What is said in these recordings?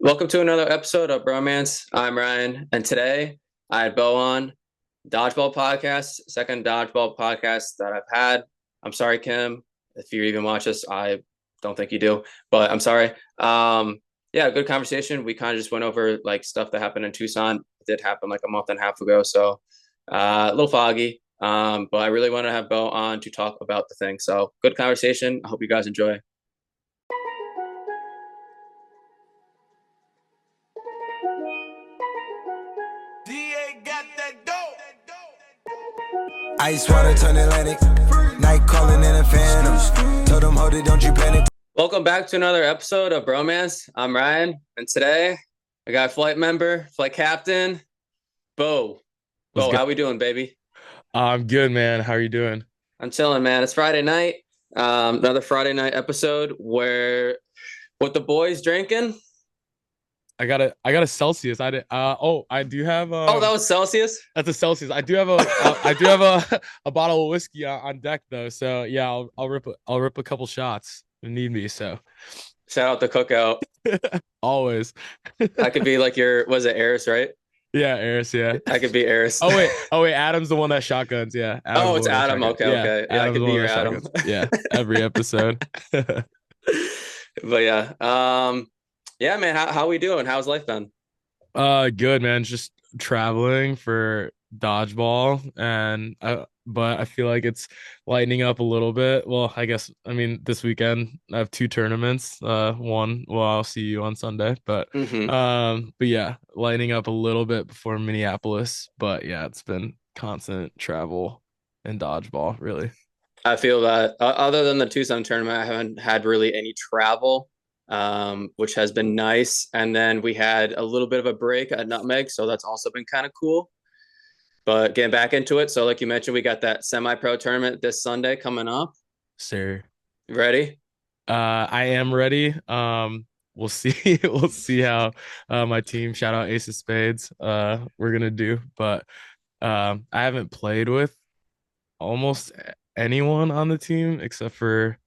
Welcome to another episode of Bromance. I'm Ryan, and today I had Bo on Dodgeball Podcast, second Dodgeball podcast that I've had. I'm sorry, Kim, if you even watch this. I don't think you do, but I'm sorry. Yeah, good conversation. We kind of just went over like stuff that happened in Tucson. It did happen like a month and a half ago, so a little foggy. But I really want to have Bo on to talk about the thing. So good conversation. I hope you guys enjoy. Ice water turn Atlantic. Night calling in a phantom. Told them, hold it, don't you panic. Welcome back to another episode of Bromance. I'm Ryan, and today I got flight member, flight captain, Bo. Bo, how we doing, baby? I'm good, man. How are you doing? I'm chilling, man. It's Friday night. Another Friday night episode where what the boys drinking? I got a Celsius. I do have Oh, that was Celsius? that's a Celsius. I do have a a bottle of whiskey on deck though. So yeah, I'll rip a couple shots if need me. So Shout out the cookout. always. I could be like was it Eris, right? Yeah, Eris, yeah. I could be Eris. Oh wait, Adam's the one that shotguns, yeah. Oh, it's Adam. Okay, okay. Yeah, I could be your Adam. Yeah, every episode. But yeah. Yeah, man, how we doing? How's life been? Good, man. Just traveling for dodgeball, and but I feel like it's lightening up a little bit. Well, I mean this weekend I have two tournaments. I'll see you on Sunday, but yeah, lightening up a little bit before Minneapolis. But yeah, it's been constant travel and dodgeball, really. I feel that other than the Tucson tournament, I haven't had really any travel, which has been nice. And then we had a little bit of a break at Nutmeg, so that's also been kind of cool. But getting back into it, so like you mentioned, we got that semi-pro tournament this Sunday coming up. Sir, Ready? I am ready. We'll see. We'll see how my team, shout out Ace of Spades, we're gonna do. But I haven't played with almost anyone on the team except for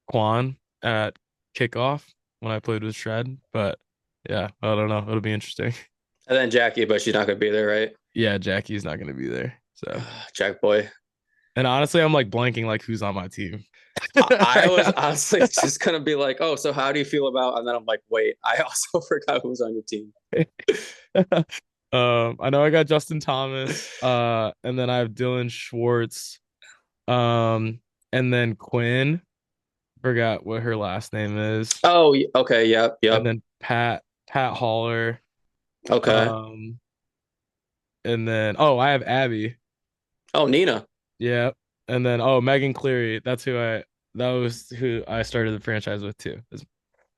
Quan at kickoff when I played with Shred. But yeah, I don't know. It'll be interesting. And then Jackie, but she's not gonna be there, right? Yeah, Jackie's not gonna be there. So Jack boy. and honestly, I'm like blanking like who's on my team. I was honestly just gonna be like, oh, so how do you feel about? And then I'm like, wait, I also forgot who's on your team. I know I got Justin Thomas, and then I have Dylan Schwartz, and then Quinn. Forgot what her last name is. Oh, okay, yep. And then Pat Haller. Okay. And then I have Abby. Oh, Nina. Yeah. And then Megan Cleary. That was who I started the franchise with too. Is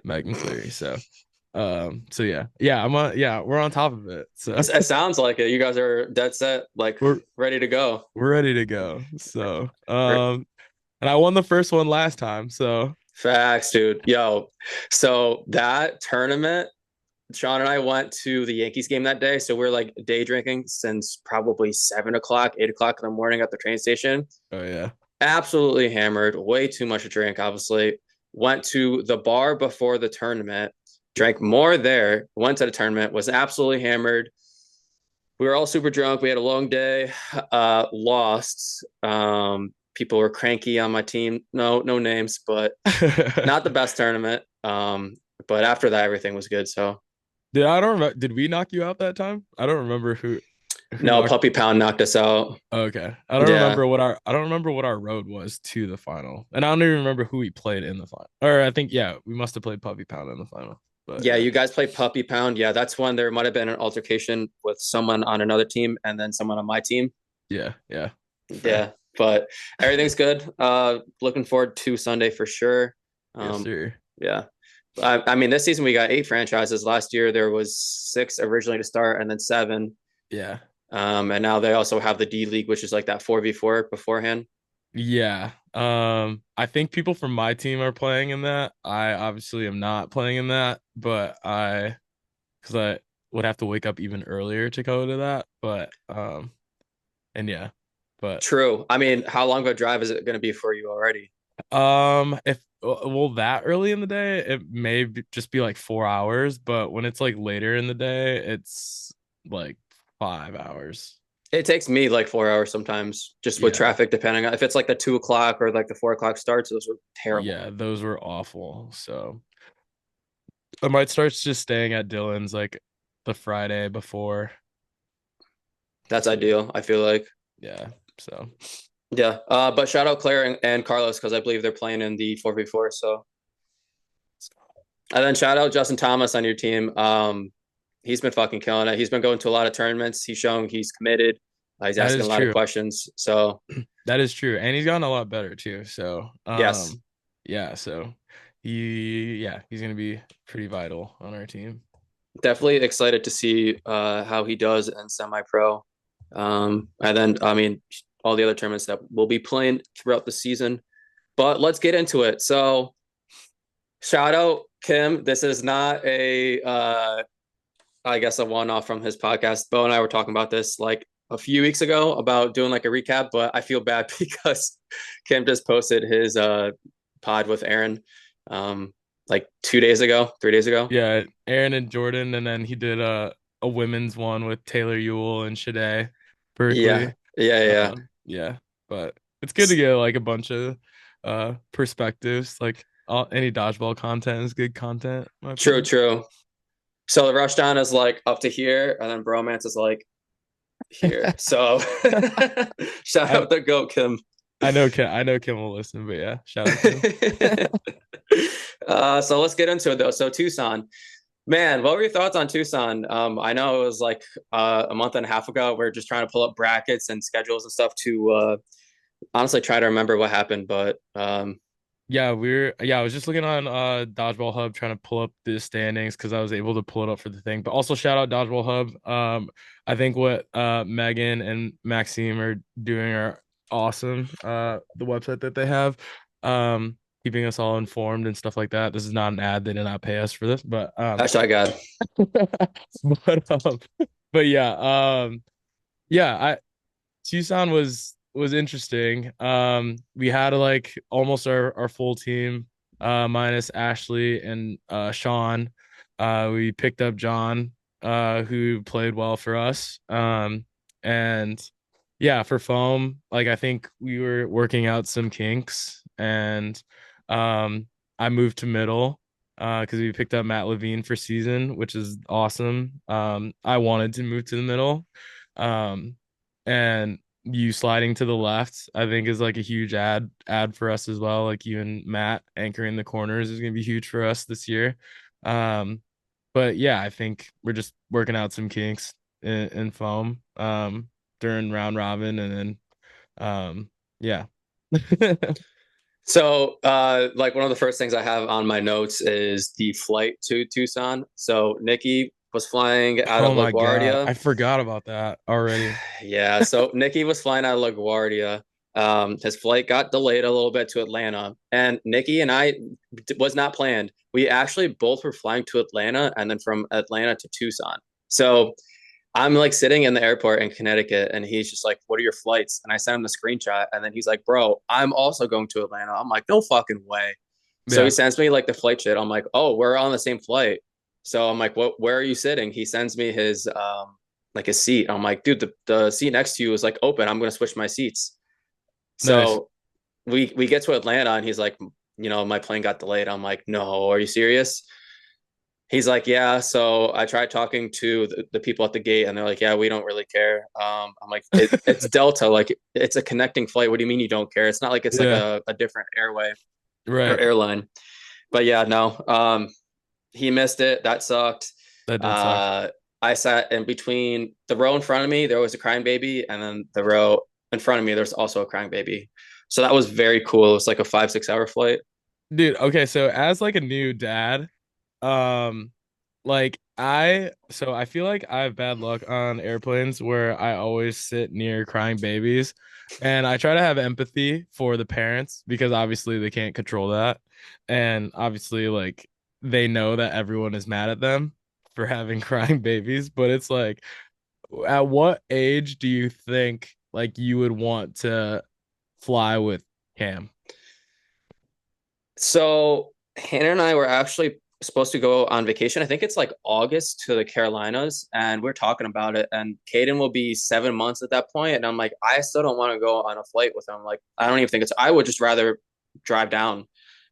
Megan Cleary. So yeah. We're on top of it. So it sounds like it. You guys are dead set, like we're ready to go. We're ready to go. So and I won the first one last time. So facts, dude. Yo, so that tournament, Sean and I went to the Yankees game that day. So we're like day drinking since probably 7 o'clock, 8 o'clock in the morning at the train station. Oh yeah. Absolutely hammered, way too much to drink, obviously. Went to the bar before the tournament, drank more there, went to the tournament, was absolutely hammered. We were all super drunk. We had a long day, lost. People were cranky on my team. No names, but not the best tournament. But after that, everything was good. So did we knock you out that time? I don't remember who no, Puppy Pound knocked us out. Okay. I don't remember what our road was to the final. And I don't even remember who we played in the final. Or I think we must have played Puppy Pound in the final. But yeah, you guys played Puppy Pound. Yeah, that's when there might have been an altercation with someone on another team and then someone on my team. Yeah. Yeah, but everything's good. Looking forward to Sunday for sure. Yes, sir. Yeah. I mean, this season we got 8 franchises. Last year there was 6 originally to start and then 7. Yeah. And now they also have the D League, which is like that 4v4 beforehand. Yeah. I think people from my team are playing in that. I obviously am not playing in that, but because I would have to wake up even earlier to go to that. But and yeah. But true. I mean, how long of a drive is it going to be for you already? If well, that early in the day, it may just be like 4 hours, but when it's like later in the day, it's like 5 hours. It takes me like 4 hours sometimes, just with Yeah. traffic, depending on if it's like the 2 o'clock or like the 4 o'clock starts. Those are terrible. Yeah, those were awful. So I might start just staying at Dylan's like the Friday before. That's So ideal, I feel like. yeah. So Yeah. But shout out Claire and Carlos because I believe they're playing in the 4v4. So, and then shout out Justin Thomas on your team. He's been fucking killing it. He's been going to a lot of tournaments. He's showing he's committed. He's that asking a is lot of true. questions. So, That is true. And he's gotten a lot better too. So yes, yeah, so he's gonna be pretty vital on our team. definitely excited to see how he does in semi-pro. And then, I mean, all the other tournaments that we'll be playing throughout the season. But let's get into it. So, shout out Kim. This is not I guess, a one-off from his podcast. Bo and I were talking about this like a few weeks ago about doing like a recap, but I feel bad because Kim just posted his pod with Aaron like 2 days ago, 3 days ago. Yeah, Aaron and Jordan, and then he did a women's one with Taylor Ewell and Shade Yeah, Berkeley. yeah, yeah. Yeah, but it's good to get like a bunch of perspectives. Like any dodgeball content is good content, in my True, opinion. true. So the rushdown is like up to here, and then bromance is like here. So shout I out the goat Kim. I know Kim will listen, but yeah, shout out Kim. So let's get into it though. So Tucson, man, what were your thoughts on Tucson? I know it was like a month and a half ago. We are just trying to pull up brackets and schedules and stuff to honestly try to remember what happened. But Yeah, I was just looking on Dodgeball Hub trying to pull up the standings because I was able to pull it up for the thing. But also shout out Dodgeball Hub. I think what Megan and Maxime are doing are awesome. The website that they have, keeping us all informed and stuff like that. This is not an ad, they did not pay us for this, but hashtag God. but but yeah, I Tucson was interesting. We had like almost our full team, minus Ashley and Sean. We picked up John, who played well for us. And yeah, for foam, like I think we were working out some kinks, and I moved to middle. Because we picked up Matt Levine for season, which is awesome. I wanted to move to the middle. Um, and you sliding to the left, I think is like a huge add for us as well. Like you and Matt anchoring the corners is gonna be huge for us this year. Um, but yeah, I think we're just working out some kinks in foam during round robin, and then yeah. So, like one of the first things I have on my notes is the flight to Tucson. So Nikki was flying out of Oh my God, LaGuardia. I forgot about that already. Yeah, so Nikki was flying out of LaGuardia. His flight got delayed a little bit to Atlanta, and Nikki and I was not planned. We actually both were flying to Atlanta and then from Atlanta to Tucson. So I'm like sitting in the airport in Connecticut, and he's just like, "What are your flights?" And I sent him the screenshot, and then he's like, "Bro, I'm also going to Atlanta." I'm like, "No fucking way." So he Yeah, sends me like the flight shit. I'm like, "Oh, we're on the same flight." So I'm like, "What? Where are you sitting?" He sends me his like his seat. I'm like, "Dude, the seat next to you is like open. I'm gonna switch my seats." nice. So we get to Atlanta, and he's like, "My plane got delayed." I'm like, "No, are you serious?" He's like, yeah. So I tried talking to the people at the gate, and they're like, yeah, we don't really care. I'm like, it's Delta, like it's a connecting flight. What do you mean you don't care? It's not like it's like Yeah, a different airway or right. airline. But yeah, no. He missed it. That sucked. That did suck. Uh, I sat in between the row in front of me. There was a crying baby, and then the row in front of me, there's also a crying baby. So that was very cool. It was like a 5, 6 hour flight. Dude, okay, so as like a new dad, um, like I feel like I have bad luck on airplanes where I always sit near crying babies, and I try to have empathy for the parents because obviously they can't control that, and obviously like they know that everyone is mad at them for having crying babies, but it's like at what age do you think like you would want to fly with Cam? So Hannah and I were actually supposed to go on vacation. I think it's like August to the Carolinas, and we're talking about it. And Caden will be 7 months at that point, and I'm like, I still don't want to go on a flight with him. Like, I don't even think it's. I would just rather drive down,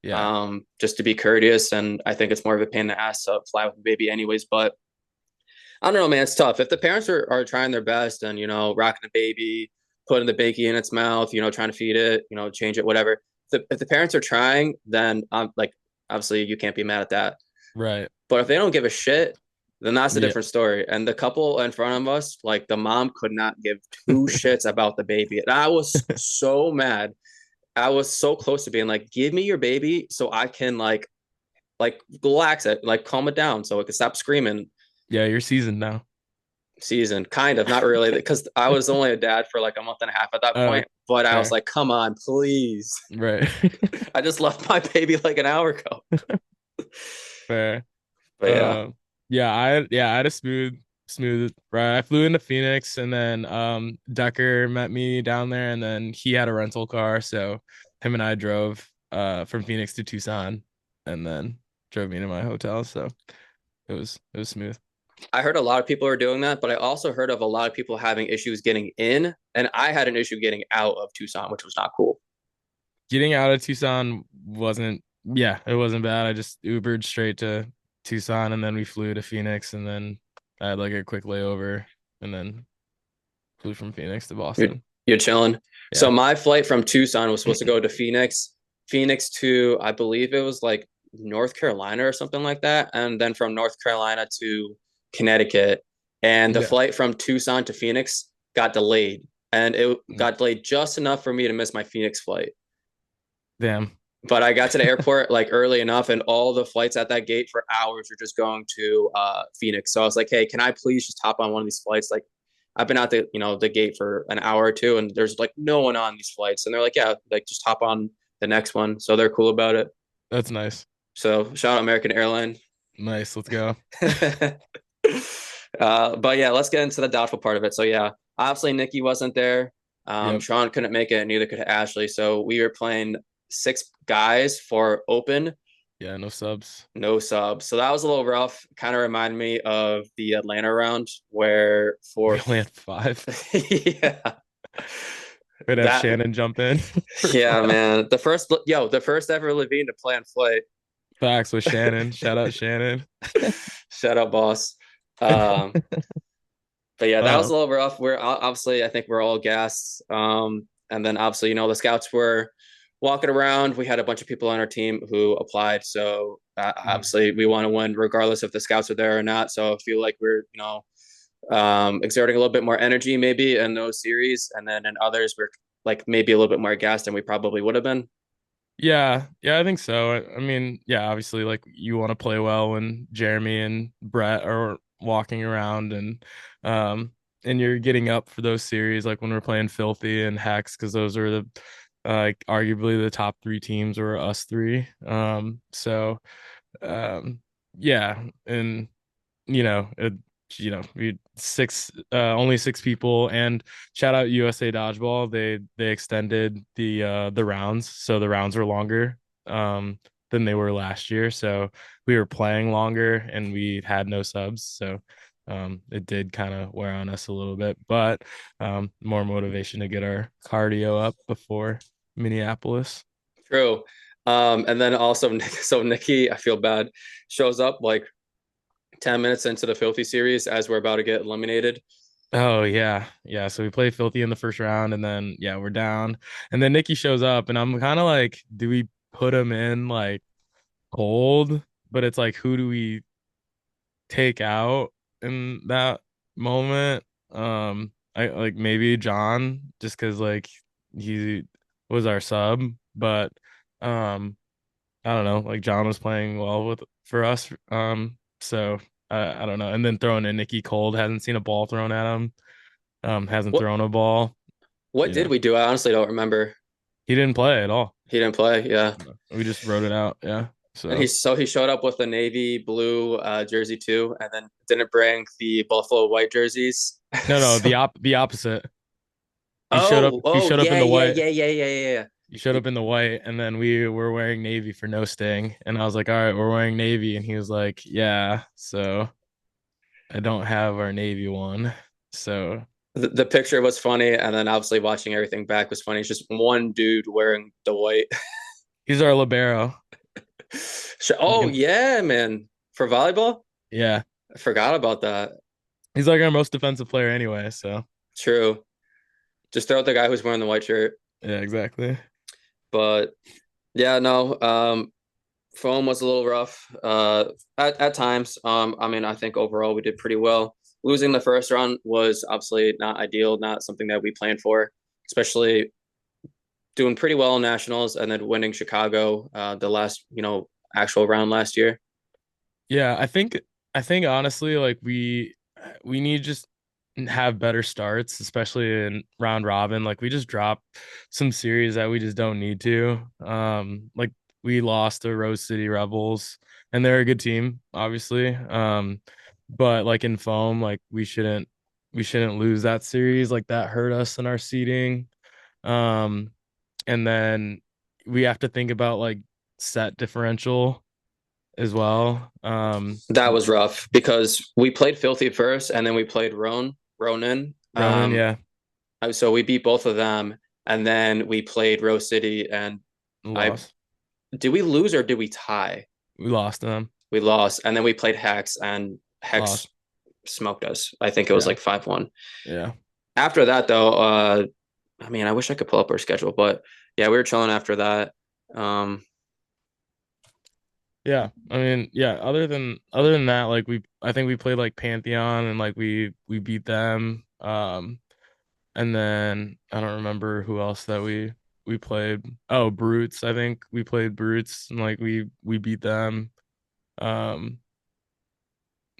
Yeah. just to be courteous. And I think it's more of a pain in the ass to fly with the baby, anyways. But I don't know, man. It's tough. If the parents are trying their best and rocking the baby, putting the baby in its mouth, trying to feed it, change it, whatever. If the parents are trying, then like obviously you can't be mad at that. Right. But if they don't give a shit, then that's a Yeah. different story. And the couple in front of us, like the mom could not give two shits about the baby. And I was so mad. I was so close to being like, give me your baby so I can like relax it, like calm it down so it can stop screaming. Yeah, you're seasoned now. Season, kind of, not really, because I was only a dad for like a month and a half at that Oh, point. But I was fair. like, come on, please. Right. I just left my baby like an hour ago. Fair. But yeah, Uh, I had a smooth ride. I flew into Phoenix and then Decker met me down there and then he had a rental car, so him and I drove from Phoenix to Tucson and then drove me to my hotel. So it was smooth. I heard a lot of people are doing that, but I also heard of a lot of people having issues getting in, and I had an issue getting out of Tucson, which was not cool. Getting out of Tucson wasn't, yeah, it wasn't bad. I just Ubered straight to Tucson and then we flew to Phoenix and then I had like a quick layover and then flew from Phoenix to You're Boston. you're chilling. So Yeah. my flight from Tucson was supposed to go to Phoenix, Phoenix to I believe it was like North Carolina or something like that, and then from North Carolina to Connecticut. And the Yeah. flight from Tucson to Phoenix got delayed, and it Mm. got delayed just enough for me to miss my Phoenix flight. Damn. But I got to the airport like early enough, and all the flights at that gate for hours were just going to Phoenix. So I was like, "Hey, can I please just hop on one of these flights?" Like, I've been out the gate for an hour or two, and there's like no one on these flights, and they're like, "Yeah, like just hop on the next one." So they're cool about it. That's nice. So shout out American Airline. Nice. Let's go. But yeah, let's get into the doubtful part of it. So yeah, obviously Nikki wasn't there. Yep. Sean couldn't make it, and neither could Ashley. So we were playing six guys for open, Yeah, no subs. no subs. So that was a little rough. Kind of reminded me of the Atlanta round where We for only had five. yeah, We'd have that Shannon jump in for yeah, five. man. The first ever Levine to play on flight. Facts with Shannon. Shout out Shannon. Shout out, boss. Um, but yeah, that was Um, a little rough. We're obviously, I think we're all gassed. And then obviously, the scouts were walking around. We had a bunch of people on our team who applied. So mm, obviously, we want to win regardless if the scouts are there or not. So I feel like we're, exerting a little bit more energy maybe in those series. And then in others, we're like maybe a little bit more gassed than we probably would have been. yeah, I think so. I mean, yeah, obviously, like you want to play well when Jeremy and Brett are walking around um and you're getting up for those series, like when we're playing Filthy and Hex, because those are the like arguably the top three teams were us three. So um yeah, and it we six only six people and shout out USA Dodgeball. They extended the rounds, so the rounds were longer than they were last year. So we were playing longer and we had no subs. So it did kind of wear on us a little bit, but more motivation to get our cardio up before Minneapolis. True. And then also, so Nikki, I feel bad, shows up like 10 minutes into the Filthy series as we're about to get eliminated. Oh yeah. Yeah. So we play Filthy in the first round and then yeah, we're down. And then Nikki shows up and I'm kind of like, do we put him in like cold? But it's like who do we take out in that moment? I like maybe John just because like he was our sub, but I don't know, like John was playing well with for us. So I don't know. And then throwing in Nikki Cold, hasn't seen a ball thrown at him. Hasn't What thrown a ball. what You did know, we do? I honestly don't remember. he didn't play at all. He didn't play, yeah. We just wrote it out. Yeah. And So he showed up with the navy blue jersey too, and then didn't bring the Buffalo white jerseys. no, So the opposite. He oh showed up yeah, in the yeah, white. yeah, yeah, yeah, yeah, yeah. You showed up in the white, and then we were wearing navy for no sting. And I was like, all right, we're wearing navy. And he was like, yeah. So I don't have our navy one. So The picture was funny, and then obviously watching everything back was funny. It's just one dude wearing the white. he's our libero. Oh Like, yeah, man. For volleyball? yeah. I forgot about that. He's like our most defensive player anyway. So True. Just throw out the guy who's wearing the white shirt. yeah, exactly. But yeah, no. Foam was a little rough at times. I mean, I think overall we did pretty well. Losing the first round was obviously not ideal, not something that we planned for, especially doing pretty well in nationals and then winning Chicago the last, actual round last year. Yeah, I think honestly, like we need just have better starts, especially in round robin. Like we just dropped some series that we just don't need to. Like we lost to Rose City Rebels, and they're a good team, obviously. But like in foam, like we shouldn't lose that series. Like that hurt us in our seeding. Um, and then we have to think about like set differential as well. That was rough because we played Filthy first and then we played Ronin. Ronan, yeah, So we beat both of them and then we played Rose City and I lost. did we lose or did we tie? We lost them. We lost and then we played Hex and Hex Lost. smoked us. I think it was Yeah, like 5-1. yeah, After that though, I mean, I wish I could pull up our schedule, but yeah, we were chilling after that. Um, yeah. I mean, yeah. Other than that, like I think we played like Pantheon and like we beat them. And then I don't remember who else that we played. Oh, Brutes. I think we played Brutes and like we beat them. Um,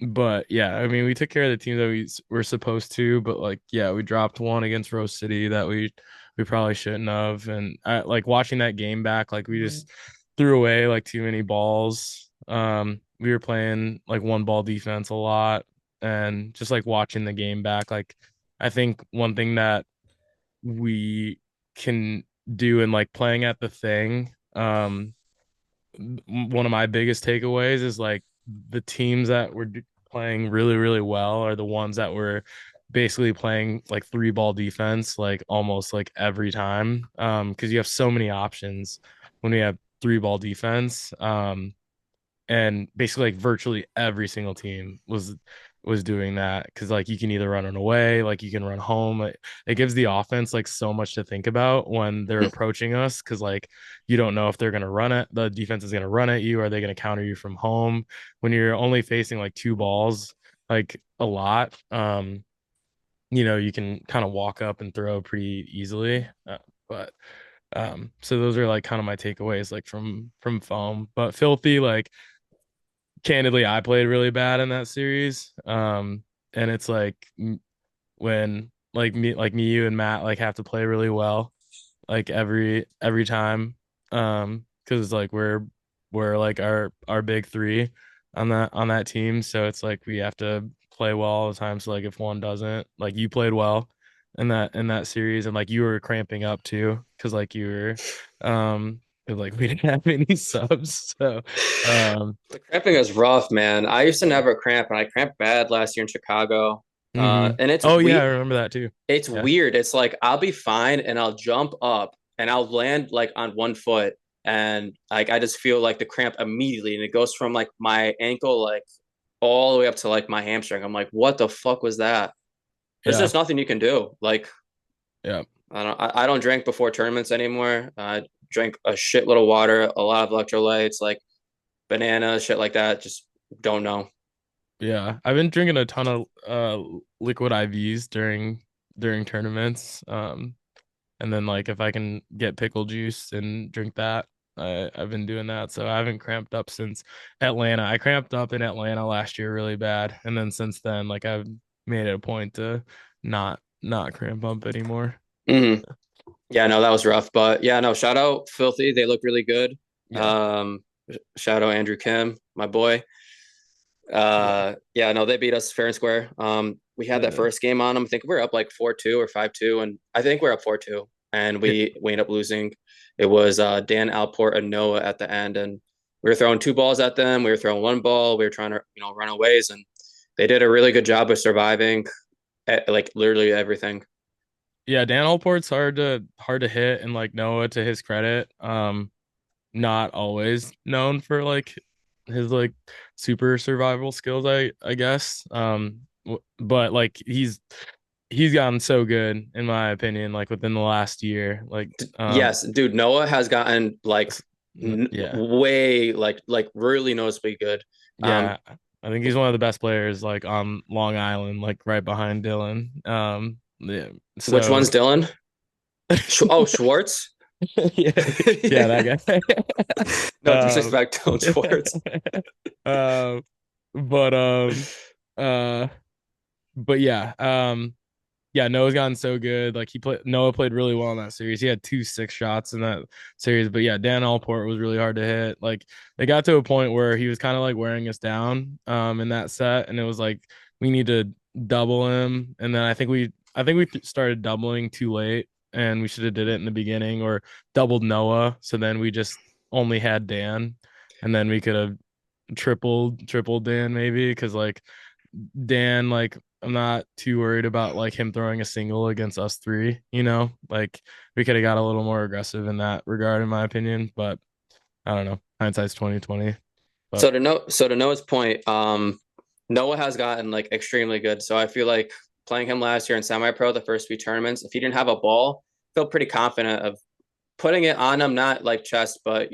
but yeah, I mean, we took care of the teams that we were supposed to, but like, yeah, we dropped one against Rose City that we probably shouldn't have. And I like watching that game back, like we just threw away like too many balls. We were playing like one ball defense a lot, and just like watching the game back, like I think one thing that we can do and like playing at the thing, one of my biggest takeaways is like the teams that were playing really really well are the ones that were basically playing like three ball defense like almost like every time, because you have so many options when we have three ball defense. And basically like virtually every single team was doing that because like you can either run it away, like you can run home. It gives the offense like so much to think about when they're approaching us, because like you don't know if they're going to run it, the defense is going to run at you, are they going to counter you from home when you're only facing like two balls like a lot. You can kind of walk up and throw pretty easily. But so those are like kind of my takeaways like from foam. But filthy, like candidly, I played really bad in that series. And it's like when like me, you and Matt like have to play really well, like every time. Because like we're like our big three on that team. So it's like we have to play well all the time. So like if one doesn't, like you played well in that series, and like you were cramping up too, because like you were 'cause, like we didn't have any subs. So the cramping is rough, man. I used to never cramp, and I cramped bad last year in Chicago. And Oh yeah, I remember that too. it's Yeah. weird. It's like I'll be fine, and I'll jump up, and I'll land like on one foot, and like I just feel like the cramp immediately, and it goes from like my ankle like all the way up to like my hamstring. I'm like, what the fuck was that? There's Yeah. just nothing you can do. Like Yeah. I don't drink before tournaments anymore. I drink a shitload of water, a lot of electrolytes, like banana, shit like that. Just don't know. Yeah. I've been drinking a ton of liquid IVs during tournaments. And then like if I can get pickle juice and drink that, I've been doing that. So I haven't cramped up since Atlanta. I cramped up in Atlanta last year really bad. And then since then, like I've made it a point to not cramp up anymore. Mhm. Yeah, no, that was rough. But yeah, no, shout out Filthy. They look really good. Yeah. Um, Shout out Andrew Kim, my boy. Yeah. Yeah, no, they beat us fair and square. We had that Yeah. first game on them. I think we were up like 4-2 or 5-2, and I think we're up 4-2. and Yeah, we ended up losing. It was Dan Alport and Noah at the end, and we were throwing two balls at them. We were throwing one ball. We were trying to run aways, and they did a really good job of surviving at, like literally everything. yeah, Dan Allport's hard to hit, and like Noah, to his credit, not always known for like his like super survival skills, I guess. But like he's gotten so good in my opinion, like within the last year. Like Yes, dude, Noah has gotten like yeah. way like really noticeably good. Um, Yeah, I think he's one of the best players like on Long Island, like right behind Dylan. Yeah. which So one's Dylan? Oh, Schwartz. yeah, yeah, that guy. No disrespect, Dylan Schwartz. um, but uh, but yeah, yeah, Noah's gotten so good. Like Noah played really well in that series. He had two six shots in that series. But yeah, Dan Allport was really hard to hit. Like they got to a point where he was kind of like wearing us down in that set, and it was like we need to double him. And then I think we started doubling too late, and we should have did it in the beginning or doubled Noah. So then we just only had Dan, and then we could have tripled Dan maybe because like Dan, like I'm not too worried about like him throwing a single against us three, Like we could have got a little more aggressive in that regard, in my opinion. But I don't know. Hindsight's 2020. But So to Noah's point, Noah has gotten like extremely good. So I feel like playing him last year in semi-pro, the first few tournaments, if he didn't have a ball, I feel pretty confident of putting it on him, not like chest, but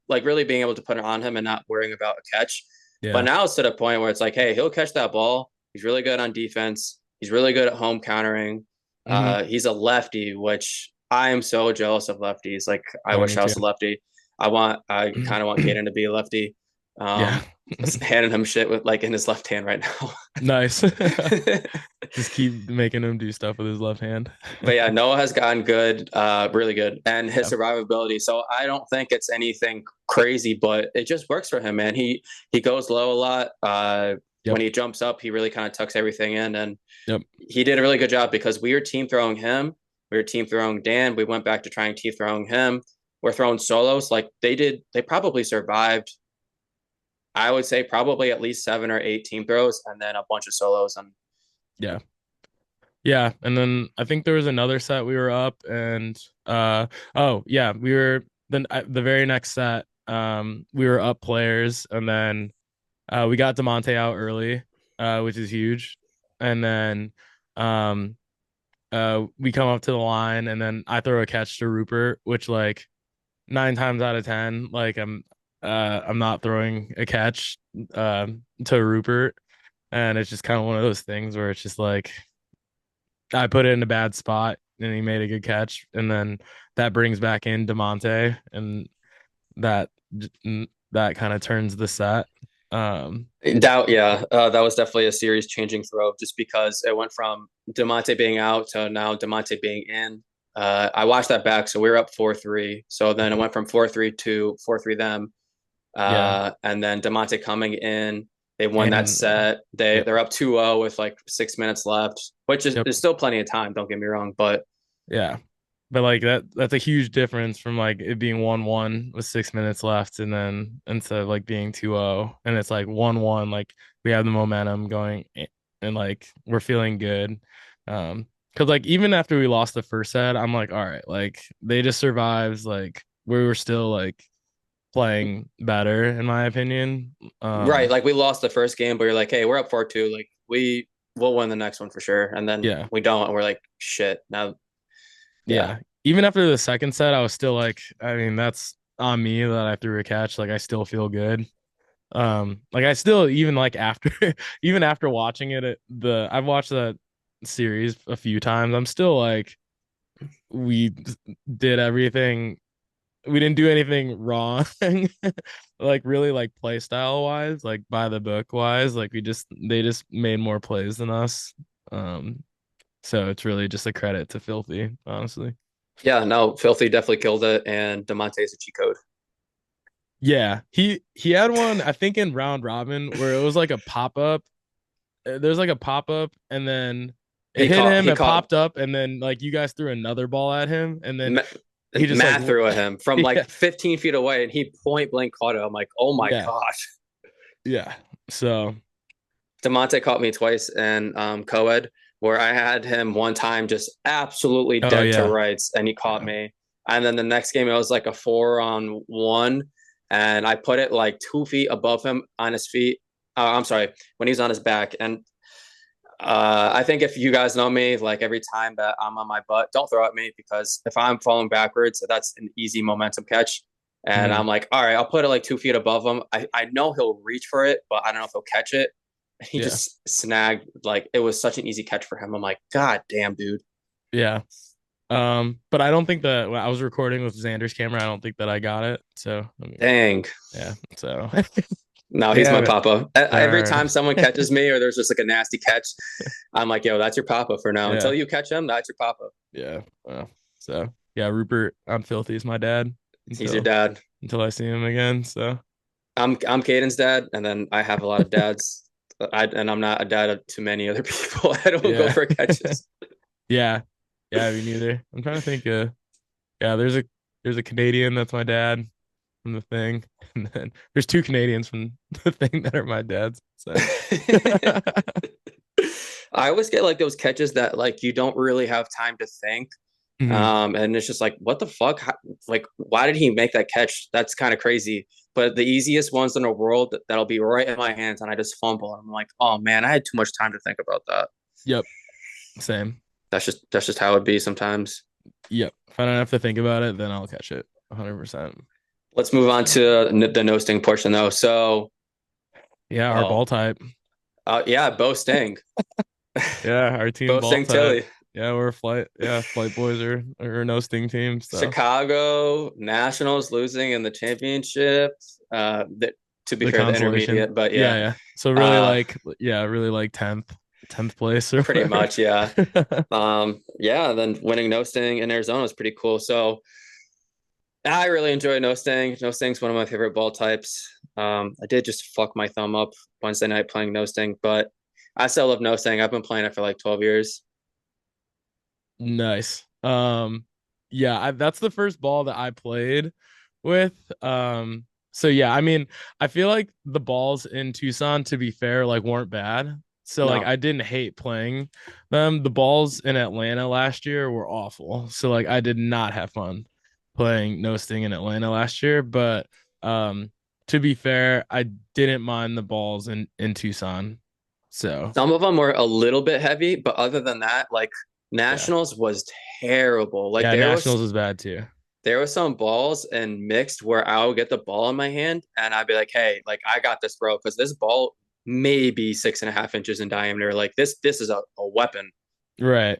like really being able to put it on him and not worrying about a catch. But yeah. now it's to the point where it's like, hey, he'll catch that ball. He's really good on defense. He's really good at home countering. Mm-hmm. He's a lefty, which I am so jealous of lefties. Like I Yeah, wish me I too. was a lefty. I kind of want Caden to be a lefty. Yeah. Handing him shit with like in his left hand right now. Nice. Just keep making him do stuff with his left hand. But yeah, Noah has gotten good, really good, and his Yeah. survivability. So I don't think it's anything crazy, but it just works for him, man. He goes low a lot. Yep. When he jumps up, he really kind of tucks everything in, and Yep. he did a really good job because we were team throwing him, we were team throwing Dan. We went back to trying team throwing him. We're throwing solos like they did. They probably survived. I would say probably at least 7 or 8 team throws, and then a bunch of solos. And Yeah. Yeah. And then I think there was another set we were up, and oh yeah, we were then the very next set, we were up players, and then we got DeMonte out early, which is huge. And then um we come up to the line, and then I throw a catch to Rupert, which like 9 times out of 10, like I'm not throwing a catch to Rupert. And it's just kind of one of those things where it's just like I put it in a bad spot and he made a good catch. And then that brings back in DeMonte, and that that kind of turns the set. Um that was definitely a series changing throw just because it went from Demonte being out to now Demonte being in. I watched that back, so we were up 4-3. So then it went from 4-3 to 4-3 them. yeah. And then Demonte coming in, they won that And set. yep. They're up 2-0 with like 6 minutes left, which is Yep. there's still plenty of time, don't get me wrong. But Yeah. But like that's a huge difference from like it being 1-1 with 6 minutes left, and then instead of like being 2-0, and it's like 1-1, like we have the momentum going, and like we're feeling good. Because like even after we lost the first set, I'm like, all right, like they just survives, like we were still like playing better in my opinion. right, like we lost the first game, but you're like, hey, we're up 4-2. Like we'll win the next one for sure. And then Yeah. we don't, and we're like, shit. Now, yeah. Yeah. Even after the second set, I was still like, I mean, that's on me that I threw a catch. Like I still feel good. Like I still even like after even after watching I've watched that series a few times. I'm still like we did everything. We didn't do anything wrong. Like really like play style wise, like by the book wise, like they just made more plays than us. Um, so it's really just a credit to Filthy, honestly. Yeah, no, Filthy definitely killed it, and Demonte is a cheat code. Yeah, he had one I think in round robin where it was like a pop up. There's like a pop up, and then It hit him, He it caught popped up, and then like you guys threw another ball at him, and then Ma- he just like Matt threw at him from yeah, like 15 feet away, and he point blank caught it. I'm like, oh my yeah, gosh. yeah. So Demonte caught me twice in co-ed, where I had him one time just absolutely oh dead to yeah, rights, and he caught yeah. me. And then the next game, it was like a 4-on-1, and I put it like 2 feet above him on his feet. I'm sorry, when he's on his back. And I think if you guys know me, like every time that I'm on my butt, don't throw at me, because if I'm falling backwards, that's an easy momentum catch. And Mhm. I'm like, all right, I'll put it like 2 feet above him. I know he'll reach for it, but I don't know if he'll catch it. He Yeah, just snagged, like it was such an easy catch for him. I'm like, God damn, dude. yeah. But I don't think that when I was recording with Xander's camera, I don't think that I got it. So I mean, Dang. yeah. So No, he's my yeah, papa. Every all time someone right. catches me or there's just like a nasty catch, I'm like, yo, that's your papa for now. Yeah, Until you catch him, that's your papa. yeah. So yeah, Rupert, I'm filthy is my dad He's your until dad. I see him again. So I'm Caden's dad, and then I have a lot of dads. I'm not a dad to many other people. I don't go yeah, for catches. yeah, yeah. Me neither. I'm trying to think. Yeah, there's a Canadian that's my dad from the thing, and then there's two Canadians from the thing that are my dads. So I always get like those catches that like you don't really have time to think. Mhm. And it's just like, what the fuck? Like, why did he make that catch? That's kind of crazy. But the easiest ones in the world that'll be right in my hands, and I just fumble. I'm like, oh man, I had too much time to think about that. Yep, same. That's just how it be sometimes. Yep. If I don't have to think about it, then I'll catch it 100%. Let's move on to the no sting portion though. So, Yeah, our oh, ball type. yeah, Bosting, Yeah, our team ball Bosting type. Tilly, Yeah, we're flight. Yeah, flight boys are no sting team. So Chicago Nationals losing in the championship. To be the fair, the consolation. intermediate, but Yeah, yeah, yeah. So really uh, like yeah, really like 10th place or pretty whatever. much, yeah. Yeah, then winning no sting in Arizona was pretty cool. So I really enjoy no sting. No sting's one of my favorite ball types. I did just fuck my thumb up Wednesday night playing no sting, but I still love no sting. I've been playing it for like 12 years. Nice. Yeah, that's the first ball that I played with. So yeah, I mean, I feel like the balls in Tucson, to be fair, like weren't bad. So like No, I didn't hate playing them. The balls in Atlanta last year were awful. So like I did not have fun playing no sting in Atlanta last year. But um to be fair, I didn't mind the balls in Tucson. So some of them were a little bit heavy, but other than that, like yeah. Nationals was terrible. Like Yeah, Nationals is bad too. there was some balls and mixed where I would get the ball in my hand and I'd be like, hey, like I got this, bro, because this ball may be 6.5 inches in diameter. Like this is a weapon. Right.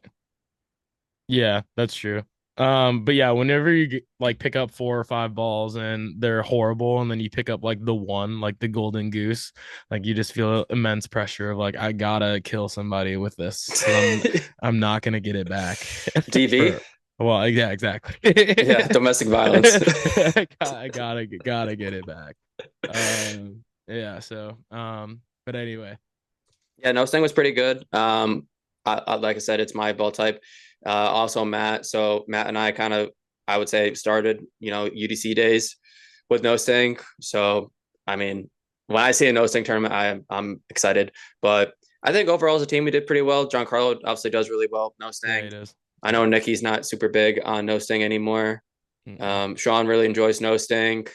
Yeah, that's true. But yeah, whenever you like pick up four or five balls and they're horrible, and then you pick up like the one, like the golden goose, like you just feel immense pressure of like I gotta kill somebody with this because I'm not gonna get it back. DV, For well, yeah, exactly. yeah, domestic violence. I gotta get it back. Yeah. So but anyway, Yeah, no, Sting was pretty good. Like I said, it's my ball type. Also Matt. So Matt and I kind of, I would say, started, UDC days with no Sting. So I mean, when I see a no Sting tournament, I'm excited. But I think overall as a team, we did pretty well. Giancarlo obviously does really well. No yeah, Sting. it is. I know Nicky's not super big on no Sting anymore. Mm-mm. Sean really enjoys no Sting.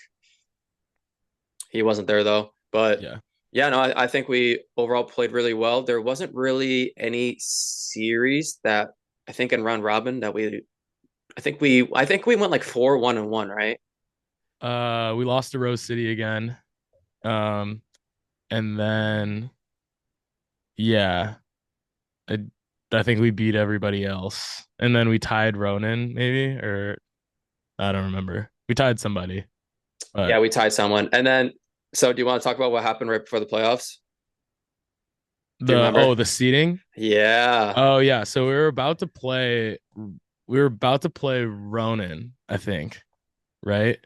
He wasn't there though, but Yeah. yeah, no, I think we overall played really well. There wasn't really any series that I think in round robin that I think we went like 4-1-1, right? We lost to Rose City again. Um, and then yeah, I I think we beat everybody else. And then we tied Ronan, maybe, or I don't remember. We tied somebody, but Yeah, we tied someone. And then, so do you want to talk about what happened right before the playoffs? Do you remember? the seating. Yeah. Oh yeah, so we were about to play Ronan, I think, right?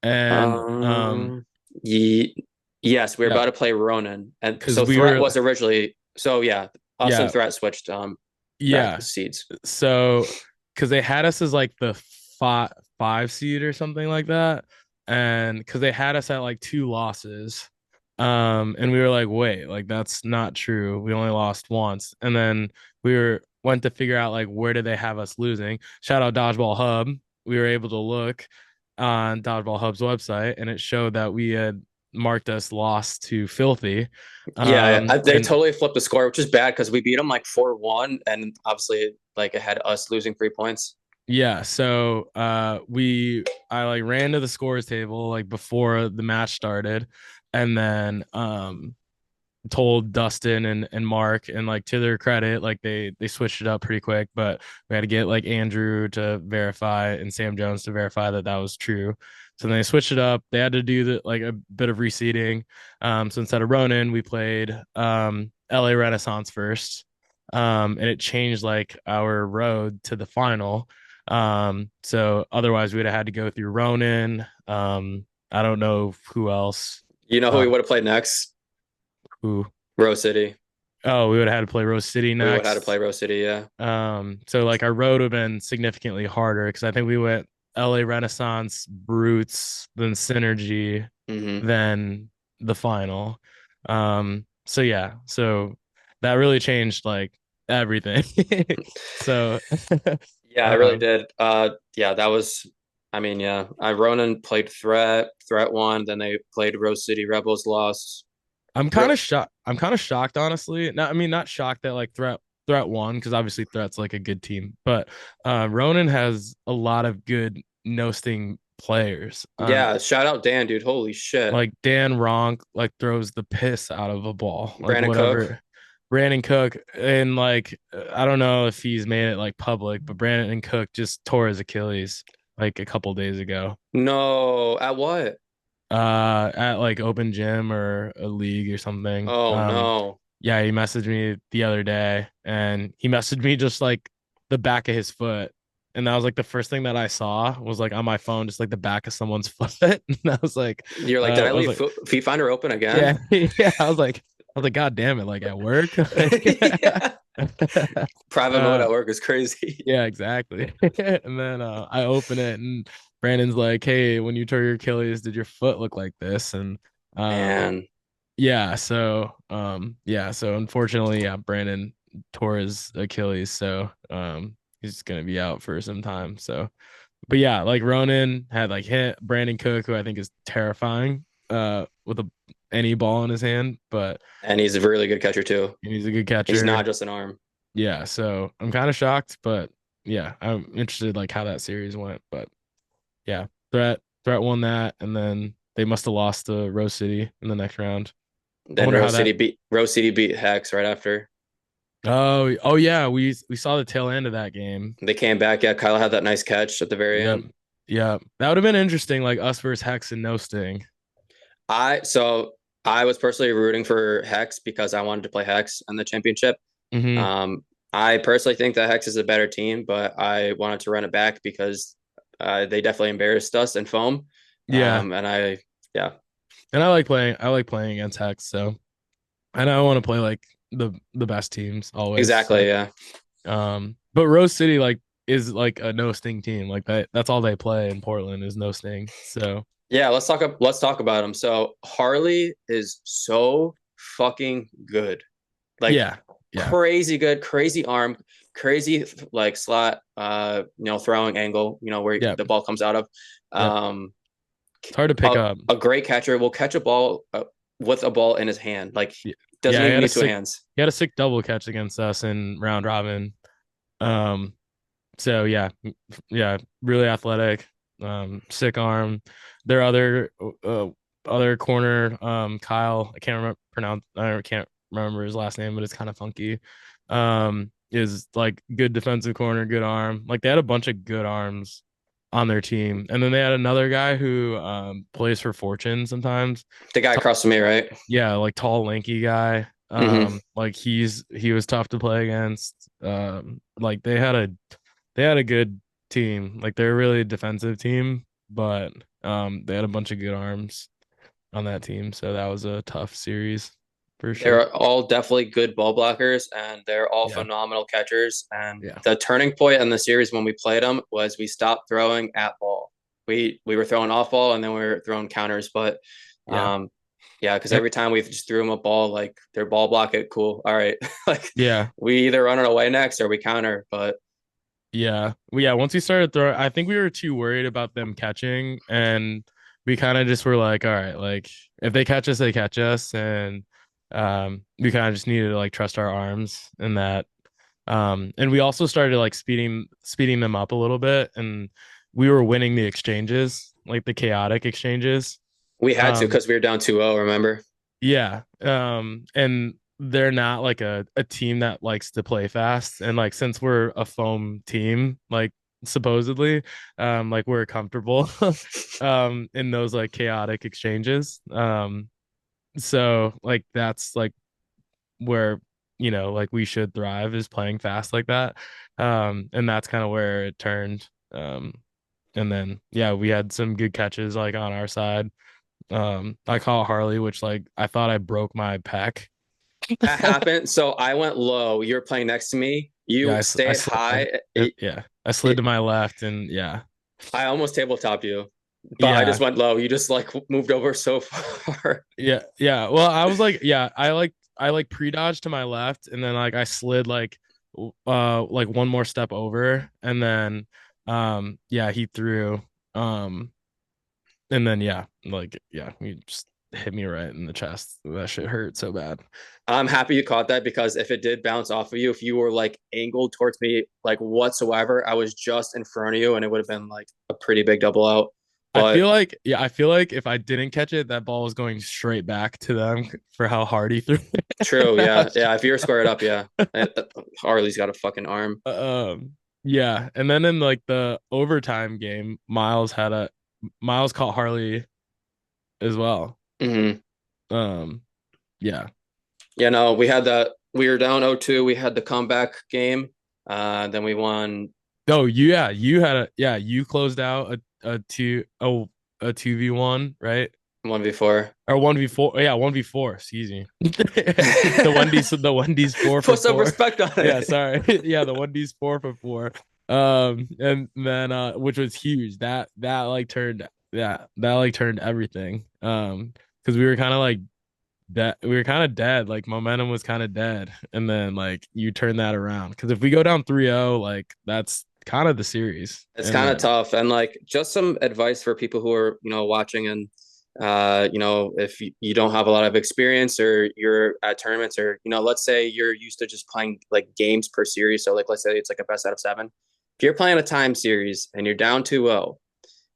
And Um, ye yes, we were yeah, about to play Ronan. And because so we Threat were was originally, so yeah, us and yeah, Threat switched. that Yeah. seeds. So, because they had us as like the five seed or something like that, and because they had us at like two losses, and we were like, wait, like that's not true. We only lost once, and then went to figure out like where did they have us losing. Shout out Dodgeball Hub. We were able to look on Dodgeball Hub's website, and it showed that we had marked us lost to Filthy. Yeah, they And totally flipped the score, which is bad because we beat them like 4-1, and obviously like it had us losing 3 points. yeah, so I like ran to the scores table like before the match started, and then told Dustin and Mark, and like to their credit, like they switched it up pretty quick, but we had to get like Andrew to verify and Sam Jones to verify that that was true. So then they switched it up. They had to do like a bit of reseeding. So instead of Ronin, we played LA Renaissance first. And it changed like our road to the final. So otherwise we'd have had to go through Ronin. I don't know who else. You know who we Uh, would have played next? who Rose City. Oh, we would have had to play Rose City We would have had to next. play Rose City. Yeah. So like our road would have been significantly harder because I think we went LA Renaissance, Brutes, then Synergy, Hmm. then the final. So yeah, so that really changed like everything. So Yeah, I really um did. Yeah, that was. I mean, yeah, I Ronan played Threat won. Then they played Rose City Rebels, lost. I'm kind of shocked. I'm kind of shocked, honestly. Not, I mean, not shocked that like Threat won because obviously Threat's like a good team, but Ronan has a lot of good no sting players. Yeah, shout out Dan, dude. Holy shit. Like Dan Ronk like throws the piss out of a ball, like Brandon Cook. whatever. Brandon Cook and like I don't know if he's made it like public, but Brandon Cook just tore his Achilles like a couple days ago. No, at what? At like open gym or a league or something. Oh no. Yeah, he messaged me the other day and he messaged me just like the back of his foot. And that was like the first thing that I saw was like on my phone, just like the back of someone's foot. And You're like, did I I was leave like, Feet Finder open again? yeah, yeah. I was like, God damn it, like at work. Like, Yeah. Private mode uh, at work is crazy. yeah, exactly. And then I open it and Brandon's like, hey, when you tore your Achilles, did your foot look like this? And um Man. so unfortunately, yeah, Brandon tore his Achilles, so he's gonna be out for some time. So but yeah, like Ronan had like hit Brandon Cook, who I think is terrifying, with any ball in his hand, but And he's a really good catcher too. he's a good He's not catcher. just an arm. Yeah, so I'm kind of shocked, but yeah, I'm interested like how that series went. But yeah, Threat won that, and then they must have lost to Rose City in the next round. I Then wonder how that. Rose City beat Hex right after. Oh yeah, we saw the tail end of that game. They came back. Yeah, Kyle had that nice catch at the very Yep, end. yeah, that would have been interesting, like us versus Hex and no Sting. So I was personally rooting for Hex because I wanted to play Hex in the championship. Hmm. Um, I personally think that Hex is a better team, but I wanted to run it back because they definitely embarrassed us in foam. Yeah, Yeah, and I like playing against Hex, so and I want to play like the best teams always. exactly. So Yeah, but Rose City like is like a no Sting team. Like that's all they play in Portland is no Sting. So yeah. Let's talk about them. So Harley is so fucking good, like yeah, yeah, crazy good, crazy arm, crazy like slot, throwing angle, where yeah, the ball comes out of. yep. Um, It's hard to pick up. a great catcher will catch a ball with a ball in his hand. Like doesn't Yeah, even need two hands. he had a sick double catch against us in round robin. Um, so yeah, really athletic, sick arm. Their other corner, Kyle, I can't remember his last name, but it's kind of funky. Is like good defensive corner, good arm. Like they had a bunch of good arms on their team, and then they had another guy who plays for Fortune sometimes. The guy across from me, right? Yeah, like tall, lanky guy. Hmm. Like he was tough to play against. Like they had a good team. Like they're a really defensive team, but they had a bunch of good arms on that team, so that was a tough series. for sure. They're all definitely good ball blockers, and they're all Yeah, phenomenal catchers. And yeah, the turning point in the series when we played them was we stopped throwing at ball. We were throwing off ball, and then we were throwing counters. But yeah, um, yeah, because and, every time we just threw them a ball, like their ball block it, cool. All right, like yeah, we either run it away next or we counter. But yeah. Well, yeah. Once we started throwing, I think we were too worried about them catching, and we kind of just were like, all right, like if they catch us, they catch us, and we kind of just needed to like trust our arms and that. And we also started like speeding them up a little bit, and we were winning the exchanges, like the chaotic exchanges. we had to Um, because we were down 2-0. Remember? yeah. And they're not like a team that likes to play fast. And like since we're a foam team, like supposedly, like we're comfortable in those like chaotic exchanges. So like that's like where like we should thrive is playing fast like that. And that's kind of where it turned. And then yeah, we had some good catches like on our side. I caught Harley, which like I thought I broke my pec. That happened. So I went low. You were playing next to me. Yeah, You I stayed slid. high. Yeah, I slid to my left, and yeah, I almost tabletoped you, but I just yeah, went low. You just like moved over so far. yeah. Well, I was like, yeah, I like pre-dodged to my left, and then like I slid like one more step over, and then yeah, he threw um and then yeah, like yeah, he just hit me right in the chest. That shit hurt so bad. I'm happy you caught that because if it did bounce off of you, if you were like angled towards me like whatsoever, I was just in front of you and it would have been like a pretty big double out. I But feel like yeah, I feel like if I didn't catch it, that ball was going straight back to them for how hard he threw true, yeah. it. Yeah, if you're squared up, yeah. Harley's got a fucking arm. um, yeah, and then in like the overtime game, Miles caught Harley as well. Hmm. Um, yeah. Yeah, no, we were down 0-2. We had the comeback game. Then we won Oh, yeah, you closed out a 2v1, right? 1v4. Or 1v4. Yeah, 1v4, excuse me. The 1D's 4 for Put some 4. respect on Yeah, it. sorry. Yeah, the 1D's 4 for 4. And then which was huge. That like turned that like turned everything. Because we were kind of like that we were kind of dead. Like momentum was kind of dead. And then like you turn that around. Because if we go down 3-0, like that's kind of the series. It's And kind of then tough. And like just some advice for people who are, watching and if you don't have a lot of experience or you're at tournaments or, let's say you're used to just playing like games per series. So like let's say it's like a best out of seven. If you're playing a time series and you're down 2-0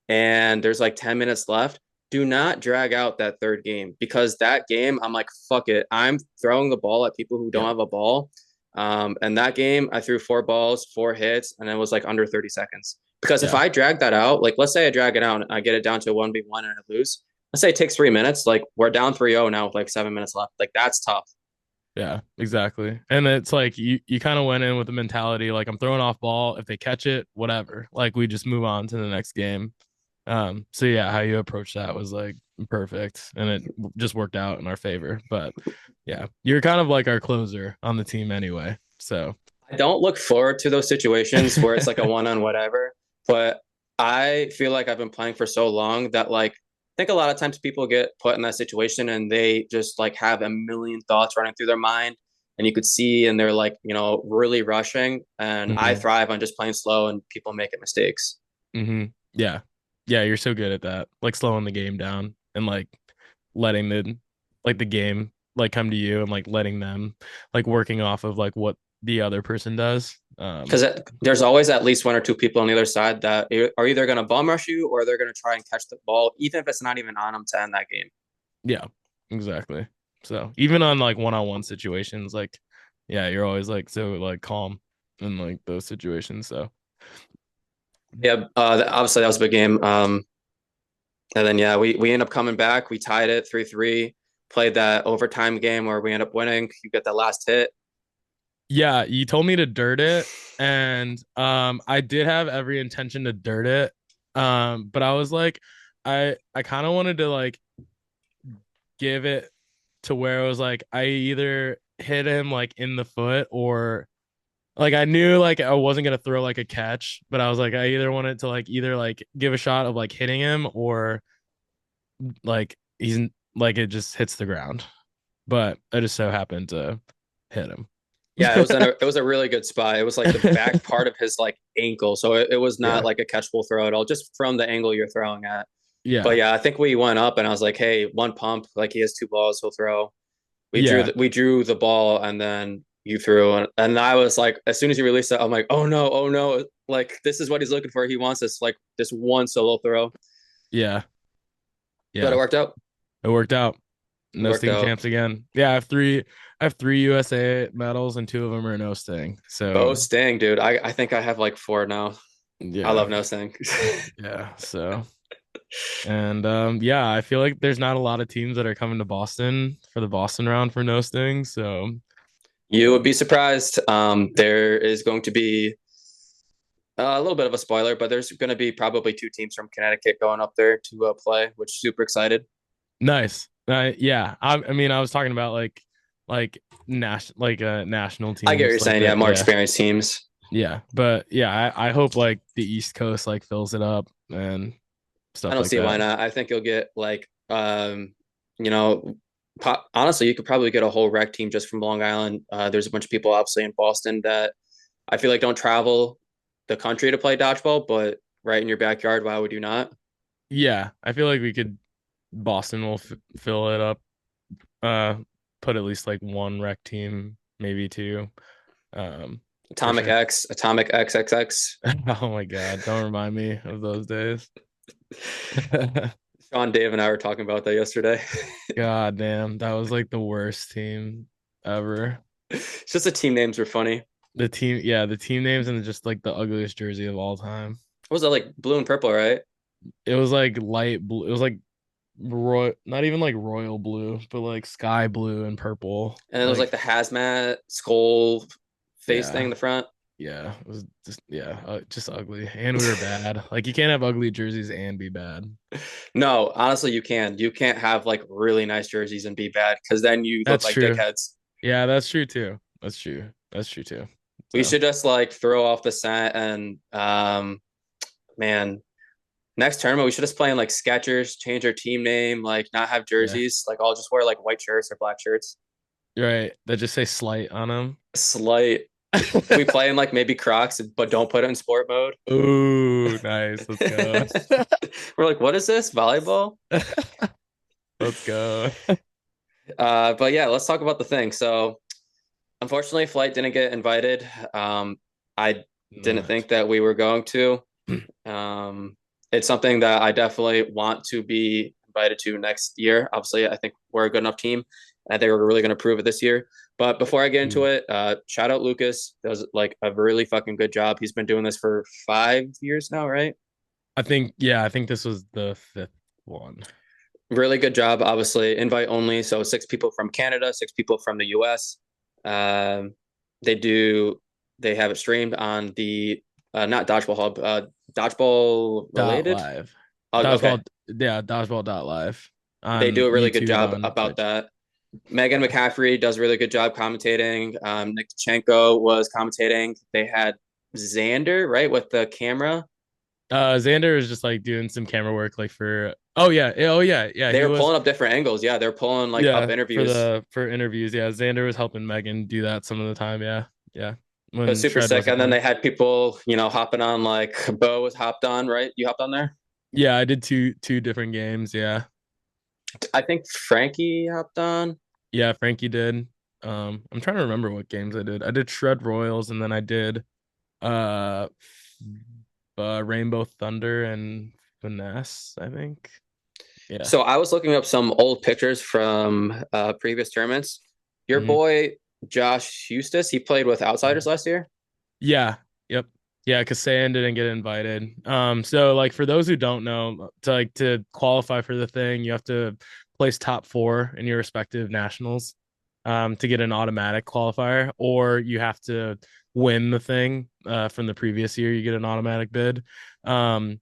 and there's like 10 minutes left, do not drag out that third game because that game, I'm like, fuck it. I'm throwing the ball at people who don't yeah, have a ball. And that game, I threw 4 balls, 4 hits, and it was like under 30 seconds. Because if yeah. I drag that out, like let's say I drag it out and I get it down to a 1v1 and I lose, let's say it takes 3 minutes, like we're down 3-0 now with like 7 minutes left. Like that's tough. Yeah, exactly. And it's like you kind of went in with the mentality like I'm throwing off ball. If they catch it, whatever. Like we just move on to the next game. So yeah, how you approach that was like perfect and it just worked out in our favor. But yeah, you're kind of like our closer on the team anyway. So I don't look forward to those situations where it's like a one on whatever, but I feel like I've been playing for so long that like I think a lot of times people get put in that situation and they just like have a million thoughts running through their mind and you could see and they're like, really rushing and I hmm thrive on just playing slow and people making mistakes. yeah. Yeah, you're so good at that. Like slowing the game down and like letting the game like come to you and like letting them like working off of like what the other person does. Because there's always at least one or two people on the other side that are either going to bum rush you or they're going to try and catch the ball, even if it's not even on them to end that game. Yeah, exactly. So even on like one-on-one situations, like yeah, you're always like so like calm in like those situations. So Yeah, obviously that was a big game. And then yeah, we end up coming back. We tied it 3-3. Played that overtime game where we end up winning. You get that last hit. yeah, you told me to dirt it, and I did have every intention to dirt it. But I was like, I kind of wanted to like give it to where it was like I either hit him like in the foot or like I knew like I wasn't gonna throw like a catch, but I was like I either wanted to like either like give a shot of like hitting him or like he's like it just hits the ground. But I just so happened to hit him. Yeah, it was a really good spot. It was like the back part of his like ankle, so it was not Yeah. like a catchable throw at all, just from the angle you're throwing at. But Yeah. yeah, I think we went up, and I was like, "Hey, one pump, like he has two balls, he'll throw." Yeah. We drew the ball, and then you threw, and I was like, as soon as he released it, I'm like, oh no, like this is what he's looking for. He wants this like this one solo throw, Yeah. but it Yeah. worked out. It worked out. It No worked sting out. champs again. Yeah, I have three USA medals and two of them are no sting. So Bosting, dude. I think I have like four now. I yeah. love no sting. Yeah. So and yeah, I feel like there's not a lot of teams that are coming to Boston for the Boston round for no sting. So You would um be surprised. There is going to be a little bit of a spoiler, but there's going to be probably two teams from Connecticut going up there to play, which super excited. nice. Yeah. I mean I was talking about like national I get what teams you're like saying. Yeah, that. more Yeah. experienced teams. Yeah. But yeah, I hope like the East Coast like fills it up and I stuff don't like see why that. not. I think you'll get like, you know, honestly, you could probably get a whole rec team just from Long Island. There's a bunch of people obviously in Boston that I feel like don't travel the country to play dodgeball, but right in your backyard, why would you not? Yeah, I feel like we could Boston will fill it up. Uh, put at least like one rec team, maybe two. For Atomic sure. X, Atomic XXX. Oh my God, don't remind me of those days. Sean, Dave, and I were talking about that yesterday. God damn, that was like the worst team ever. It's just the team names were funny. The team, yeah, the team names and just like the ugliest jersey of all time. What was it like blue and purple, right? It was like light blue. It was like not even like royal blue, but like sky blue and purple. And then it was Like, like the hazmat skull face thing yeah. in the front. Yeah, it was just yeah, just ugly, and we were bad. Like you can't have ugly jerseys and be bad. No, honestly, you can. You can't have like really nice jerseys and be bad because then you look That's like true. dickheads. Yeah, that's true too. That's true. That's true too. We So should just like throw off the scent and man, next tournament we should just play in like Skechers, change our team name, like not have yeah, jerseys. Like I'll just wear like white shirts or black shirts. you're right. That just say slight on them. Slight. We play in like maybe Crocs, but don't put it in sport mode. Ooh, nice. Let's go. We're like, what is this? Volleyball? Let's go. But yeah, let's talk about the thing. So unfortunately, Flight didn't get invited. I didn't No. think that we were going to. It's something that I definitely want to be invited to next year. Obviously, I think we're a good enough team. I think we're really going to prove it this year. But before I get into Mm. it, shout out Lucas. Does like a really fucking good job. He's been doing this for 5 years now, right? I think yeah, I think this was the fifth one. Really good job. Obviously, invite only. So 6 people from Canada, 6 people from the US. Um, they do. They have it streamed on the not Dodgeball Hub, Dodgeball Dot related. live. Oh, okay, Dodgeball, yeah, dodgeball dot live they do on a really good YouTube and job on about Twitch. that. Megan McCaffrey does a really good job commentating. Nick Tachenko was commentating. They had Xander, right, with the camera. Xander is just like doing some camera work like for oh yeah, They he were was pulling up different angles. Yeah, they're pulling like up yeah interviews. for interviews. Yeah, Xander was helping Megan do that some of the time. Yeah. Yeah. It was When super Shred sick. wasn't And then there. they had people, hopping on like Bo was hopped on, right? You hopped on there? Yeah, I did two different games. Yeah. I think Frankie hopped on. Yeah, Frankie did. I'm trying to remember what games I did. I did Shred Royals and then I did uh, Rainbow Thunder and Finesse, I think. Yeah. So I was looking up some old pictures from previous tournaments. Your Mhm. boy Josh Eustace, he played with Outsiders last year. Yeah. Yep. Yeah, because Sayan didn't get invited. So like for those who don't know, to qualify for the thing, you have to place top four in your respective nationals, to get an automatic qualifier, or you have to win the thing from the previous year, you get an automatic bid. Um,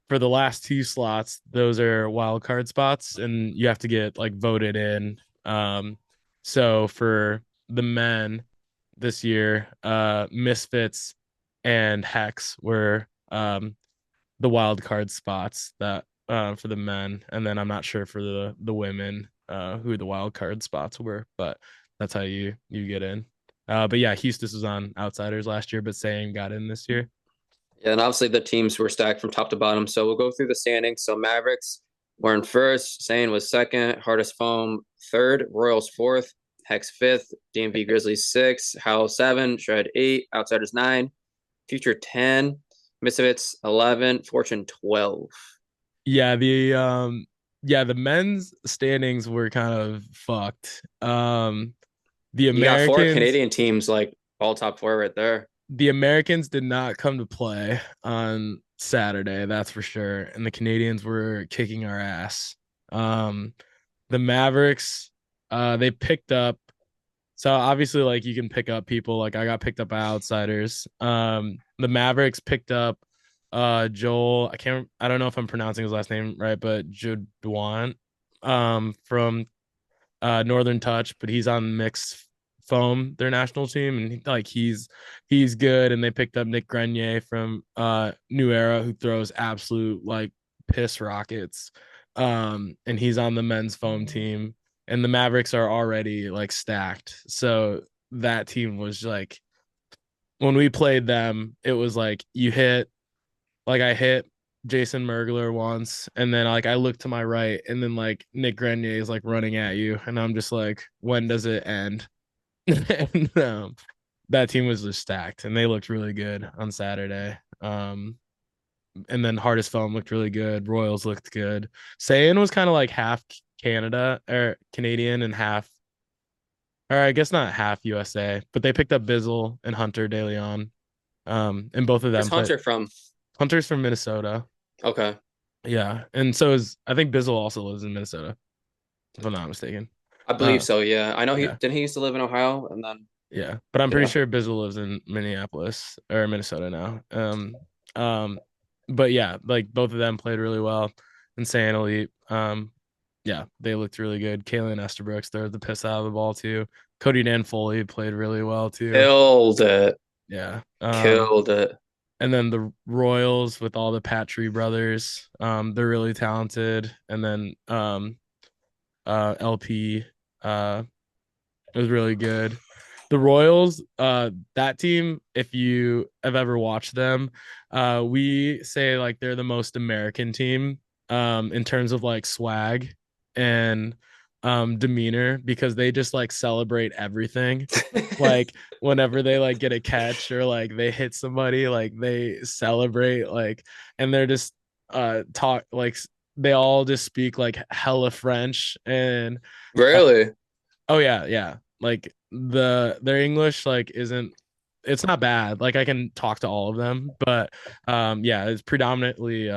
for the last two slots, those are wild card spots, and you have to get like voted in Um, so for the men this year, Misfits and Hex were the wild card spots that for the men, and then I'm not sure for the women who the wild card spots were, but that's how you get in. But yeah, Houston was on Outsiders last year, but Sam got in this year. Yeah, and obviously the teams were stacked from top to bottom. So we'll go through the standings. So Mavericks were in first, Sane was second, Hardest Foam third, Royals fourth, Hex fifth, DMV Grizzlies six, Howl seven, Shred eight, Outsiders nine, Future 10, Misfits 11, Fortune 12. Yeah, the men's standings were kind of fucked. The You got four Americans Canadian teams like all top four right there. the Americans did not come to play on Saturday, that's for sure. And the Canadians were kicking our ass. Um, the Mavericks, they picked up. So obviously, like you can pick up people. Like I got picked up by Outsiders. The Mavericks picked up Joel. I don't know if I'm pronouncing his last name right, but Jodwan from Northern Touch, but he's on mixed foam, their national team, and he's good. And they picked up Nick Grenier from New Era, who throws absolute like piss rockets. And he's on the men's foam team. And the Mavericks are already like stacked. So that team was like when we played them, it was like I hit Jason Mergler once, and then like I look to my right, and then like Nick Grenier is like running at you, and I'm just like, when does it end? And that team was just stacked, and they looked really good on Saturday. And then Hardest Foam looked really good. Royals looked good. Sayan was kind of like half Canada or Canadian and half, or I guess not half USA, but they picked up Bizzle and Hunter De Leon. And both of Where's them played. Hunter from? Hunter's from Minnesota. Okay. Yeah, and so is I think Bizzle also lives in Minnesota, if I'm not mistaken. I believe Uh, so, yeah. I know yeah, he used to live in Ohio and then yeah, but I'm pretty yeah. sure Bizzle lives in Minneapolis or Minnesota now. Um, but yeah, like both of them played really well. And San Elite, yeah, they looked really good. Kalen Estabrooks threw the piss out of the ball too. Cody Dan Foley played really well too. Killed it. Yeah. Killed it. And then the Royals with all the Patry brothers, they're really talented. And then LP, it was really good. The Royals, that team, if you have ever watched them, we say like they're the most American team in terms of like swag and demeanor because they just like celebrate everything. Like whenever they like get a catch or like they hit somebody, like they celebrate like and they're just talk like they all just speak like hella French and Really? oh yeah, yeah. Like their English like isn't it's not bad. Like I can talk to all of them, but yeah, it's predominantly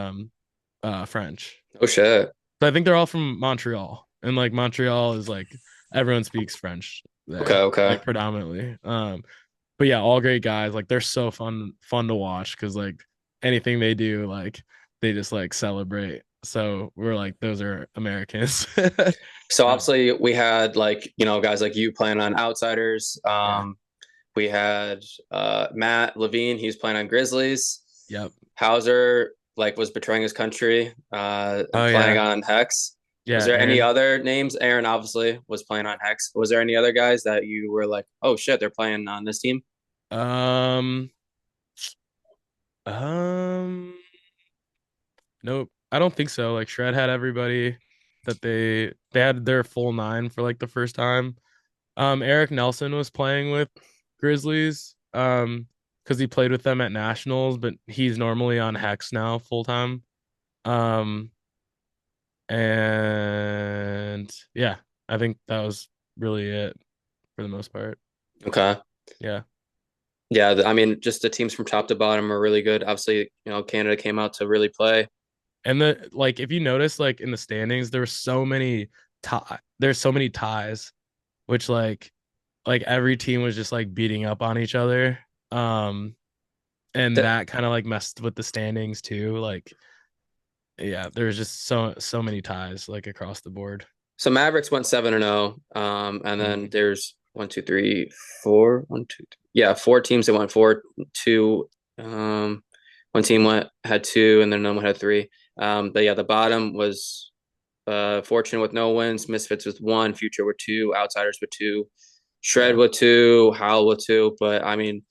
French. Oh shit. But I think they're all from Montreal. And like Montreal is like everyone speaks French Okay, there, okay. like predominantly. But yeah, all great guys. Like they're so fun to watch because like anything they do, like they just like celebrate. So we're like, those are Americans. So Uh, obviously we had like, guys like you playing on Outsiders. yeah. We had Matt Levine, he's playing on Grizzlies. Yep. Hauser like was betraying his country Oh and playing yeah. on Hex. Was Yeah, there any Aaron. other names? Aaron obviously was playing on Hex. Was there any other guys that you were like, oh shit, they're playing on this team? Um, um, nope. I don't think so. Like Shred had everybody that they had their full nine for like the first time. Eric Nelson was playing with Grizzlies. Because he played with them at Nationals, but he's normally on Hex now full time. Um, and yeah, I think that was really it for the most part. Okay. Yeah. Yeah, I mean, just the teams from top to bottom are really good. Obviously, Canada came out to really play. And the like if you notice like in the standings there were so many there's so many ties which like every team was just like beating up on each other. Um and That that kind of like messed with the standings too. Like yeah, there's just so many ties like across the board. So Mavericks went 7-0. And then Mhm. there's one, two, three, four, one, two, three. Yeah, four teams that went 4-2. One team had two, and then another one had three. But yeah, the bottom was Fortune with no wins, Misfits with one, Future with two, Outsiders with two, Shred Yeah. with two, Howl with two. But I mean,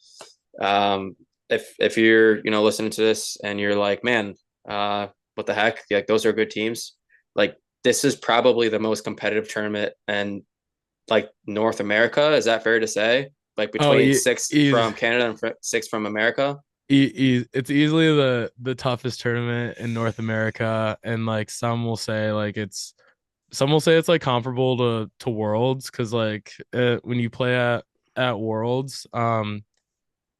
um, if you're listening to this and you're like, man, what the heck? Like those are good teams. Like this is probably the most competitive tournament and like North America. Is that fair to say? Like Oh, between six he's from Canada and six from America. it's easily the toughest tournament in North America, and like some will say it's like comparable to Worlds because like when you play at Worlds,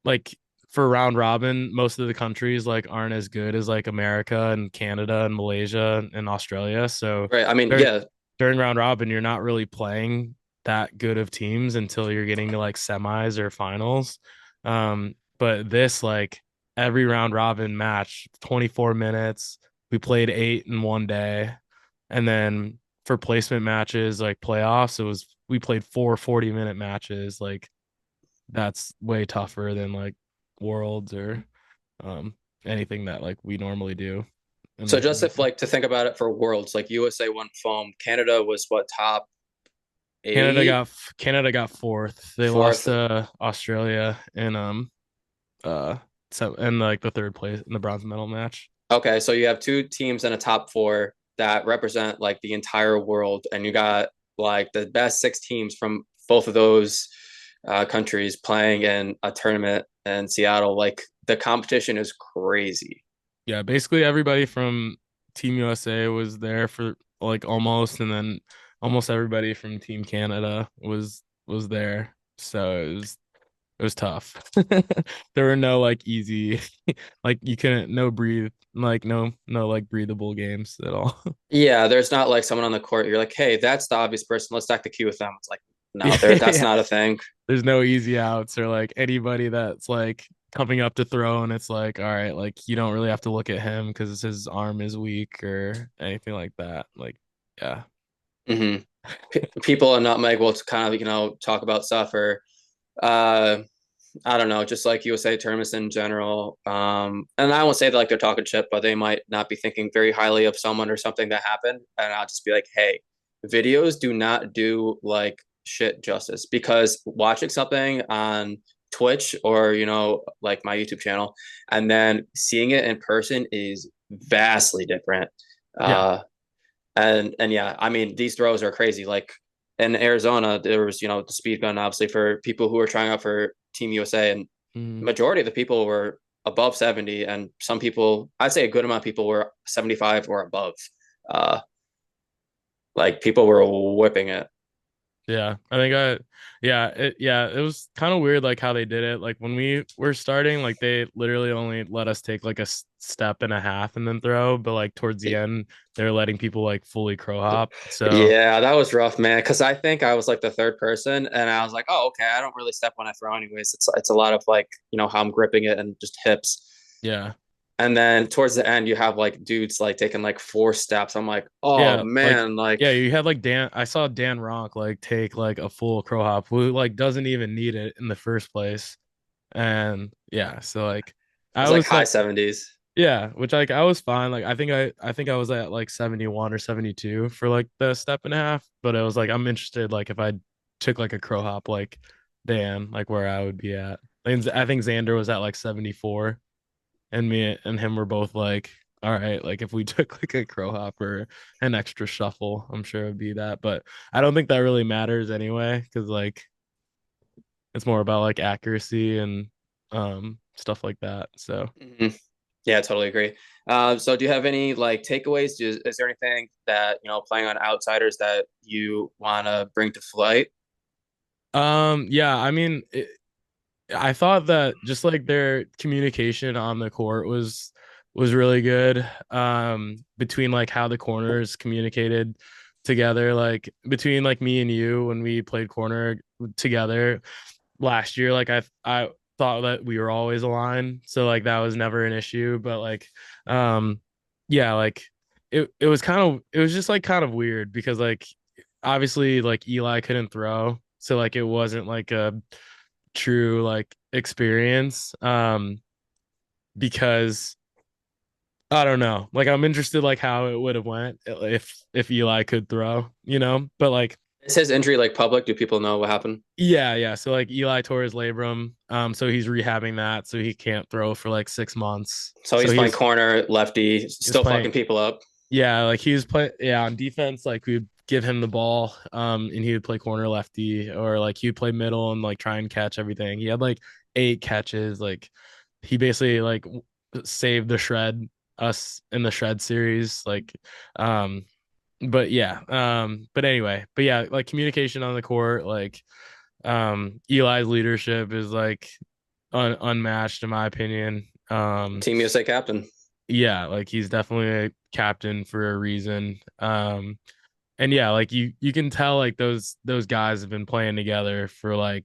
like for round robin, most of the countries like aren't as good as like America and Canada and Malaysia and Australia. So Right. I mean, during yeah. during round robin, you're not really playing that good of teams until you're getting to like semis or finals. But this like every round robin match, 24 minutes. We played eight in one day. And then for placement matches, like playoffs, we played 40-minute matches. Like that's way tougher than like worlds or um anything that like we normally do in So North just if America. like to think about it for worlds, like USA won foam, Canada was what, top Canada eight, got Canada got fourth. They lost fourth. to Australia in uh so in like the third place in the bronze medal match. Okay, so you have two teams in a top four that represent like the entire world, and you got like the best six teams from both of those countries playing in a tournament in Seattle. Like the competition is crazy. Yeah, basically everybody from Team USA was there for like almost, and then almost everybody from Team Canada was there. So it was tough. There were no like easy like you couldn't no breathe like no like breathable games at all. Yeah, there's not like someone on the court. You're like, hey, that's the obvious person. Let's stack the queue with them. It's like, no, there. That's Yeah. not a thing. There's no easy outs or like anybody that's like coming up to throw and it's like, all right, like you don't really have to look at him because his arm is weak or anything like that. Like, yeah. Hmm. People in Nutmeg will kind of talk about stuff or uh I don't know, just like USA tournaments in general. And I won't say that like they're talking shit, but they might not be thinking very highly of someone or something that happened. And I'll just be like, hey, videos do not do like shit justice because watching something on Twitch or, like my YouTube channel and then seeing it in person is vastly different. Yeah. Uh, and yeah, I mean, these throws are crazy. Like in Arizona, there was, the speed gun, obviously, for people who were trying out for Team USA, and Mm, majority of the people were above 70, and some people, I'd say a good amount of people were 75 or above. Uh, like people were whipping it. yeah. Yeah, it was kind of weird like how they did it. Like when we were starting, like they literally only let us take like a step and a half and then throw, but like towards the end, they're letting people like fully crow hop. So Yeah, that was rough, man. Because I think I was like the third person, and I was like, "Oh, okay. I don't really step when I throw, anyways. It's a lot of like how I'm gripping it and just hips." yeah. And then towards the end, you have like dudes like taking like four steps. I'm like, oh Yeah, like man, like yeah, you had like Dan. I saw Dan Ronk like take like a full crow hop, who like doesn't even need it in the first place. And yeah, so like it I was like was high like 70s. yeah, which like I was fine. Like I think I was at like 71 or 72 for like the step and a half, but it was like I'm interested like if I took like a crow hop like Dan, like where I would be at. I think Xander was at like 74 and me and him were both like, all right, like if we took like a crow hop or an extra shuffle, I'm sure it would be that. But I don't think that really matters anyway, because like it's more about like accuracy and stuff like that. So Mhm. Yeah, I totally agree. So do you have any like takeaways? Is there anything that, playing on outsiders that you want to bring to flight? yeah, I mean I thought that just like their communication on the court was really good between like how the corners communicated together, like between like me and you when we played corner together last year. Like I thought that we were always aligned, so like that was never an issue. But like, um, yeah, like it was kind of it was just like kind of weird because like obviously like Eli couldn't throw, so like it wasn't like a true like experience. Because I don't know. Like I'm interested like how it would have went if Eli could throw, But like Is his injury like public? Do people know what happened? yeah. So like Eli tore his labrum. So he's rehabbing that, so he can't throw for like 6 months. So So he's playing he's corner, lefty, he's still fucking playing people up. yeah, like he was playing yeah, on defense, like we'd give him the ball, and he would play corner lefty, or like he'd play middle and like try and catch everything. He had like 8 catches, like he basically like saved the shred us in the shred series. Like um but yeah, but anyway, but yeah, like communication on the court, like Eli's leadership is like unmatched in my opinion. Team USA captain. Yeah, like he's definitely a captain for a reason. And yeah, like you can tell like those guys have been playing together for like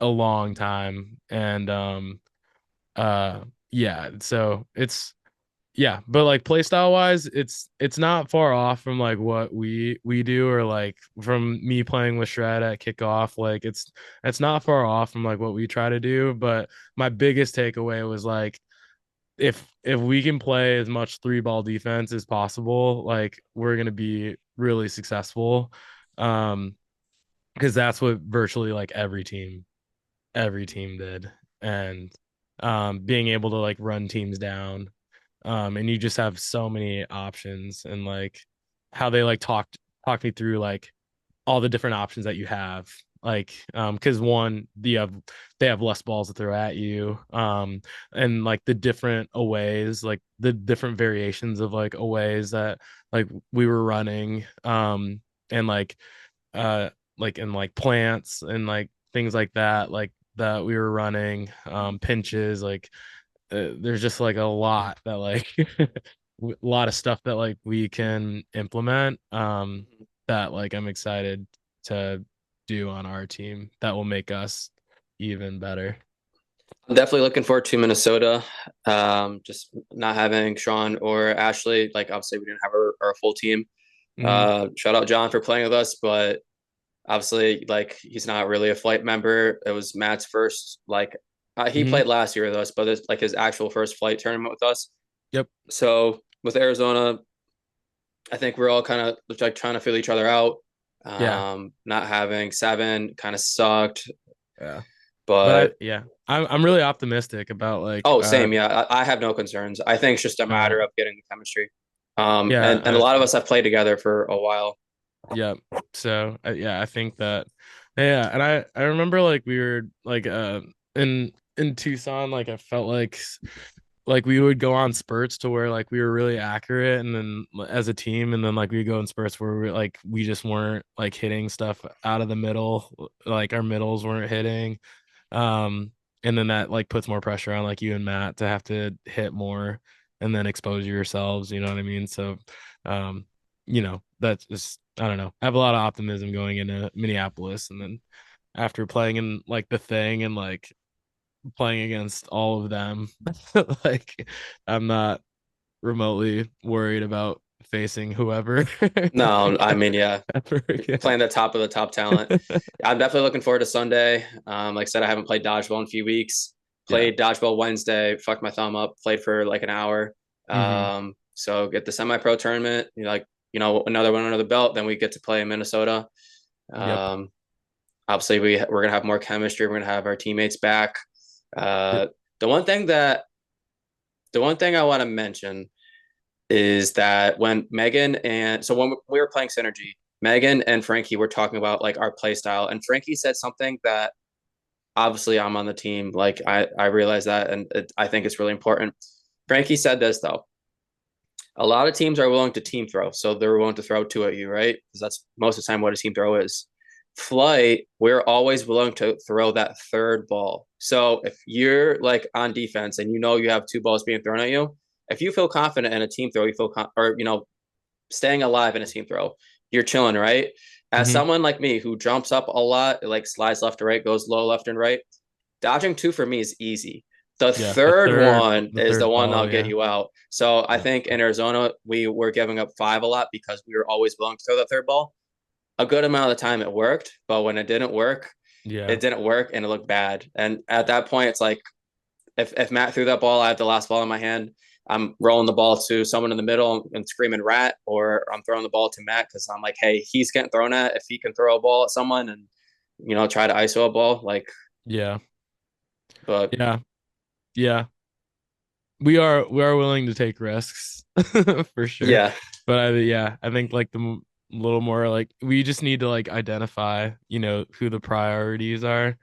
a long time. And uh yeah, so it's yeah, but like play style wise, it's not far off from like what we do, or like from me playing with Shred at kickoff. Like it's not far off from like what we try to do. But my biggest takeaway was like if we can play as much three ball defense as possible, like we're gonna be really successful. Um, because that's what virtually like every team did. And being able to like run teams down, and you just have so many options. And like how they like talked me through like all the different options that you have, like because one they have less balls to throw at you, and like the different aways, like the different variations of like aways that like we were running, and uh and like plants and like things like that, like that we were running, pinches, like there's just like a lot that like a lot of stuff that like we can implement, that like I'm excited to do on our team that will make us even better. I'm definitely looking forward to Minnesota. Just not having Sean or Ashley. Like obviously we didn't have our full team. Hmm. Shout out John for playing with us, but obviously like he's not really a flight member. It was Matt's first like he Hmm. played last year with us, but it's like his actual first flight tournament with us. Yep. So with Arizona, I think we're all kind of like trying to feel each other out. Yeah. Not having seven kind of sucked, Yeah. But but I'm really optimistic about like oh, same. Yeah, I have no concerns. I think it's just a uh matter of getting the chemistry. yeah, And a lot of us have played together for a while. yeah. So yeah, I think that yeah, and I remember like we were like in Tucson, like I felt like we would go on spurts to where like we were really accurate, and then as a team, and then like we go in spurts where we just weren't like hitting stuff out of the middle, like our middles weren't hitting. um and then that like puts more pressure on like you and Matt to have to hit more and then expose yourselves, you know what I mean? So um that's just, I don't know, I have a lot of optimism going into Minneapolis. And then after playing in like the thing and like playing against all of them, like I'm not remotely worried about facing whoever No, I mean, yeah, ever again. playing the top of the top talent. I'm definitely looking forward to Sunday. Like I said, I haven't played dodgeball in a few weeks. Yeah. Played dodgeball Wednesday, fucked my thumb up, played for like an hour. Hmm. So get the semi-pro tournament, another one under the belt. Then we get to play in Minnesota. Yep. Um, Obviously, we're gonna have more chemistry. We're gonna have our teammates back. Yep. Uh, the one thing that the one thing I want to mention is that when Megan and so when we were playing Synergy, Megan and Frankie were talking about like our play style, and Frankie said something that obviously I'm on the team. Like I realize that, and I think it's really important. Frankie said this though. A lot of teams are willing to team throw, so they're willing to throw two at you, right? Because that's most of the time what a team throw is. Flight, we're always willing to throw that third ball. So if you're like on defense and you know you have two balls being thrown at you, if you feel confident in a team throw, or staying alive in a team throw, you're chilling, right? As Hmm. someone like me who jumps up a lot, like slides left to right, goes low left and right, dodging two for me is easy. The Yeah. third one The is the third one ball. that'll get Yeah. you out. So I Yeah. think in Arizona, we were giving up five a lot because we were always willing to throw that third ball. a good amount of the time it worked, but when Yeah. it didn't work and it looked bad. And at that point, it's like if Matt threw that ball, I have the last ball in my hand. I'm rolling the ball to someone in the middle and screaming rat, or I'm throwing the ball to Matt because I'm like, hey, he's getting thrown at. If he can throw a ball at someone and try to ISO a ball, like, Yeah. but Yeah. Yeah. We are willing to take risks for sure. yeah, But I think like little more like we just need to like identify, who the priorities are,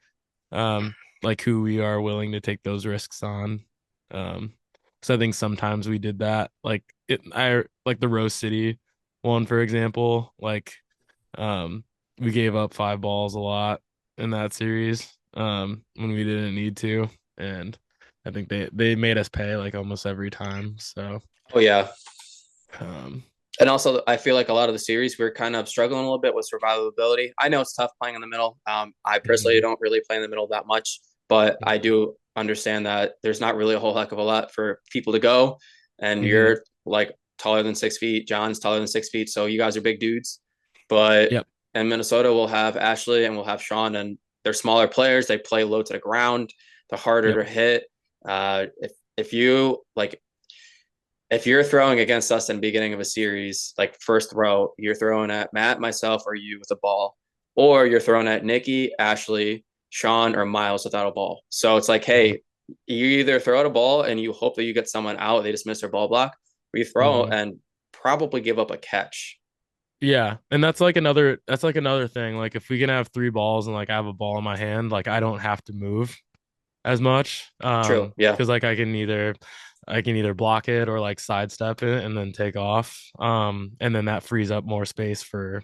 like who we are willing to take those risks on. So I think sometimes we did that, like I like the Rose City one, for example, like um, we gave up 5 balls a lot in that series, when we didn't need to, and I think they made us pay like almost every time. So, oh yeah. um, And also, I feel like a lot of the series we're kind of struggling a little bit with survivability. I know it's tough playing in the middle. I personally mhm, don't really play in the middle that much, but I mhm, do understand that there's not really a whole heck of a lot for people to go. And mhm. you're like taller than 6 feet. John's taller than 6 feet. So you guys are big dudes. But Yep. in Minnesota, we'll have Ashley and we'll have Sean, and they're smaller players. They play low to the ground. They're harder Yep. to hit. If you like if you're throwing against us in the beginning of a series, like first throw, you're throwing at Matt, myself, or you with a ball, or you're throwing at Nikki, Ashley, Sean, or Miles without a ball. So it's like, Mhm, hey, you either throw out a ball and you hope that you get someone out, they just miss their ball block, or you throw mhm. and probably give up a catch. Yeah, and that's like another thing. Like if we can have 3 balls and like I have a ball in my hand, like I don't have to move as much. True. Yeah. Because like I can either block it or like sidestep it and then take off. And then that frees up more space for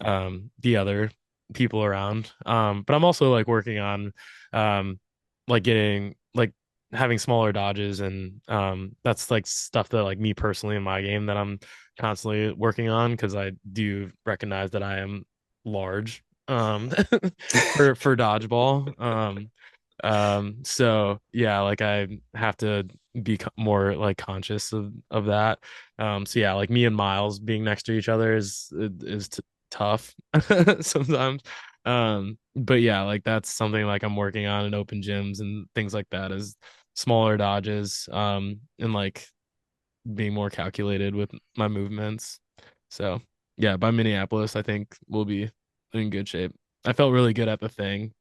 the other people around. But I'm also like working on like getting like having smaller dodges, and that's like stuff that like me personally in my game that I'm constantly working on, because I do recognize that I am large for dodgeball. So yeah, like I have to be more like conscious of that. So yeah, like me and Miles being next to each other is tough sometimes. But yeah, like that's something like I'm working on in open gyms and things like that, is smaller dodges, and like being more calculated with my movements. So yeah, by Minneapolis, I think we'll be in good shape. I felt really good at the thing.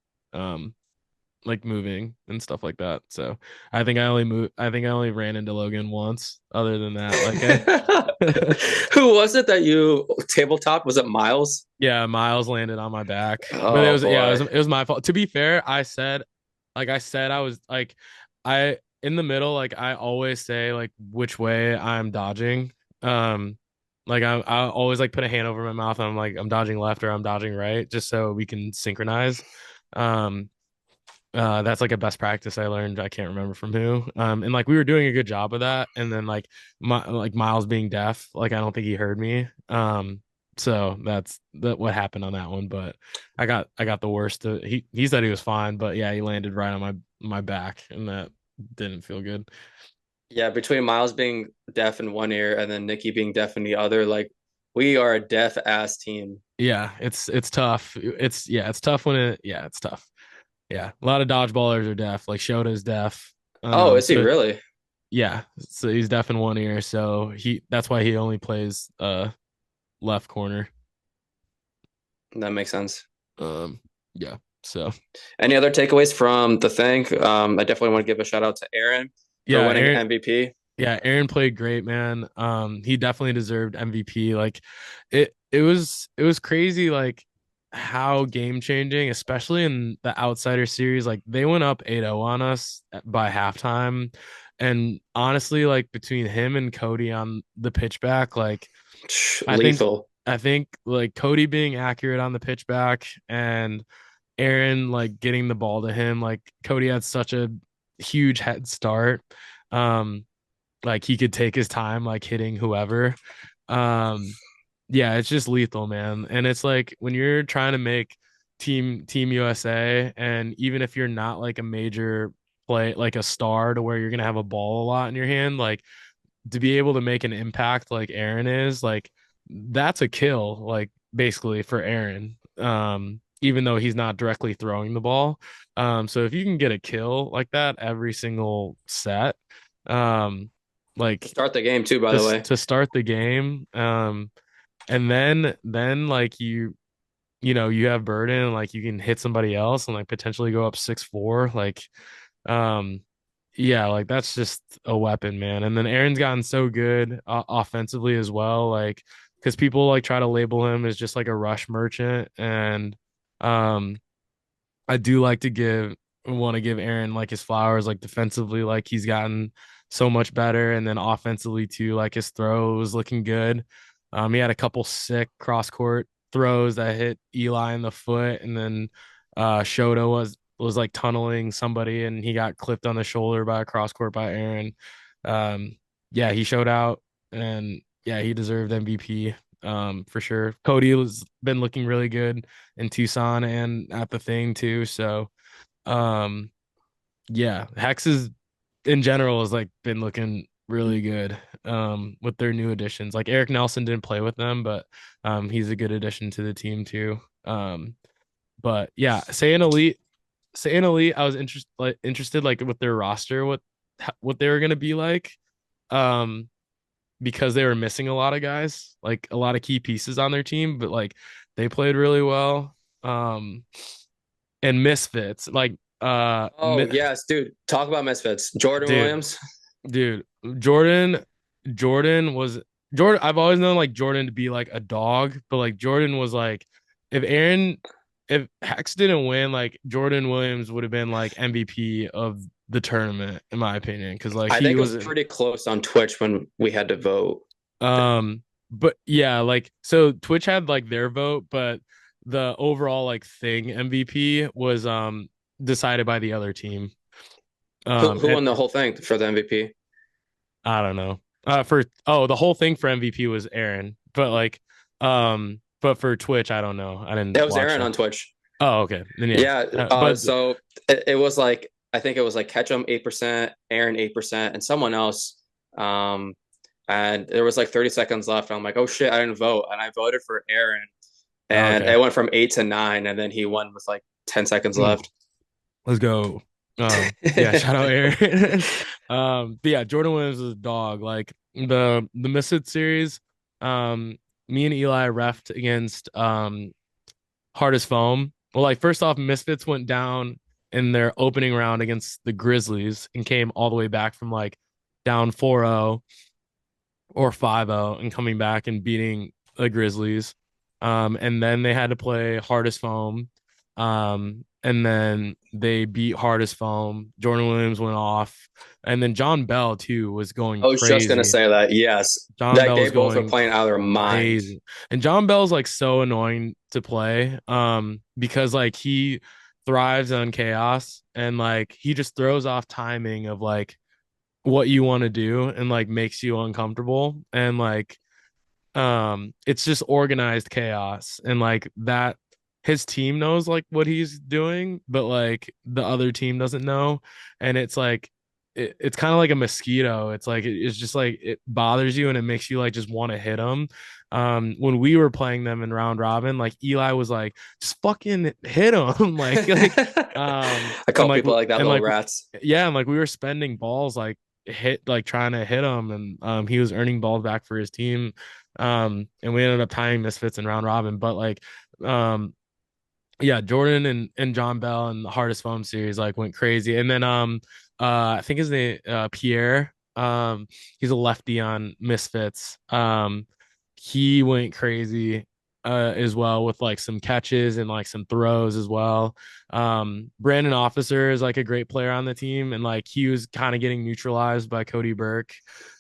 Like moving and stuff like that. So I think I only ran into Logan once. Other than that, like I Who was it that you tabletop? Was it Miles? yeah, Miles landed on my back. But it Oh was yeah, boy. it was my fault. To be fair, I said I was like I in the middle, like I always say like which way I'm dodging. Um like I always like put a hand over my mouth and I'm like I'm dodging left or I'm dodging right, just so we can synchronize. Um that's like a best practice I learned. I can't remember from who. And like we were doing a good job of that. And then like Miles being deaf, like I don't think he heard me. So that's what happened on that one. But I got the worst. He said he was fine, but yeah, he landed right on my back, and that didn't feel good. Yeah, between Miles being deaf in one ear and then Nikki being deaf in the other, like we are a deaf ass team. Yeah, it's tough. It's tough when it's tough. Yeah, a lot of dodgeballers are deaf. Like Shota's deaf. Oh, is he So really? yeah, so he's deaf in one ear, so that's why he only plays left corner. That makes sense. Um yeah. So Any other takeaways from the thing? I definitely want to give a shout out to Aaron for yeah, winning Aaron MVP. Aaron played great, man. He definitely deserved MVP. Like it was crazy, like how game changing, especially in the outsider series. Like they went up 8-0 on us by halftime. And honestly, like between him and Cody on the pitchback, like I think Lethal. I think like Cody being accurate on the pitchback and Aaron like getting the ball to him, like Cody had such a huge head start. Um, like he could take his time, like hitting whoever. Um, yeah, it's just lethal, man. And it's like when you're trying to make Team USA, and even if you're not like a major play, like a star to where you're gonna have a ball a lot in your hand, like to be able to make an impact like Aaron is, like that's a kill. Like basically for Aaron. Even though he's not directly throwing the ball. So if you can get a kill like that every single set, um, like Start the game too, by the way. to start the game, and then like you have Burden, like you can hit somebody else and like potentially go up 6-4, like um yeah, like that's just a weapon, man. And then Aaron's gotten so good offensively as well, like because people like try to label him as just like a rush merchant, and um I do like to want to give Aaron like his flowers, like defensively, like he's gotten so much better, and then offensively too, like his throw was looking good. He had a couple sick cross court throws that hit Eli in the foot, and then Shota was like tunneling somebody, and he got clipped on the shoulder by a cross court by Aaron. Yeah, he showed out, and yeah, he deserved MVP for sure. Cody was been looking really good in Tucson and at the thing too. So um yeah, Hex is in general has like been looking really good with their new additions. Like Eric Nelson didn't play with them, but he's a good addition to the team too. But yeah, saying elite, I was interested like with their roster, what they were gonna be like. Um because they were missing a lot of guys, like a lot of key pieces on their team, but like they played really well. Um, and Misfits, like Oh yes, dude. Talk about misfits. Jordan dude, Williams. dude, Jordan, Jordan was Jordan. I've always known like Jordan to be like a dog, but like Jordan was like if Aaron, if Hex didn't win, like Jordan Williams would have been like MVP of the tournament, in my opinion, because like I he think it was was pretty close on Twitch when we had to vote. But yeah, like so Twitch had like their vote, but the overall like thing MVP was decided by the other team. Who And won the whole thing for the MVP? I don't know. For the whole thing for MVP was Aaron, but for Twitch I don't know. I didn't It was watch Aaron that. on Twitch. Oh, okay. Then yeah. Yeah. But So it was like I think it was like Ketchum 8%, Aaron 8%, and someone else. Um, and there was like 30 seconds left. I'm like, oh shit, I didn't vote, and I voted for Aaron, and okay. it went from 8 to 9, and then he won with like 10 seconds Hmm. left. Let's go. Yeah, shout out Aaron. But yeah, Jordan Williams is a dog. Like the Misfit series, um, me and Eli refed against Hardest Foam. Well, like first off, Misfits went down in their opening round against the Grizzlies and came all the way back from like down 4-0 or 5-0 and coming back and beating the Grizzlies. And then they had to play Hardest Foam. And then they beat Hardest Foam. Jordan Williams went off. And then John Bell, too, was going I was just gonna crazy. say that. Yes, John that Bell they was both were going playing out of their mind. crazy. And John Bell's like so annoying to play because like he thrives on chaos and like he just throws off timing of like what you want to do and like makes you uncomfortable and like it's just organized chaos and like that his team knows like what he's doing but like the other team doesn't know, and it's like it's kind of like a mosquito. It's like it's just like it bothers you and it makes you like just want to hit him. When we were playing them in round robin, like Eli was like just fucking hit him I call people like that and little like rats. yeah, and like we were spending balls like hit like trying to hit him, and he was earning balls back for his team, and we ended up tying Misfits in round robin, but like um yeah, Jordan and John Bell and the Hardest Foam series like went crazy. And then I think his name Pierre, he's a lefty on Misfits. He went crazy as well with like some catches and like some throws as well. Brandon Officer is like a great player on the team, and like he was kind of getting neutralized by Cody Burke,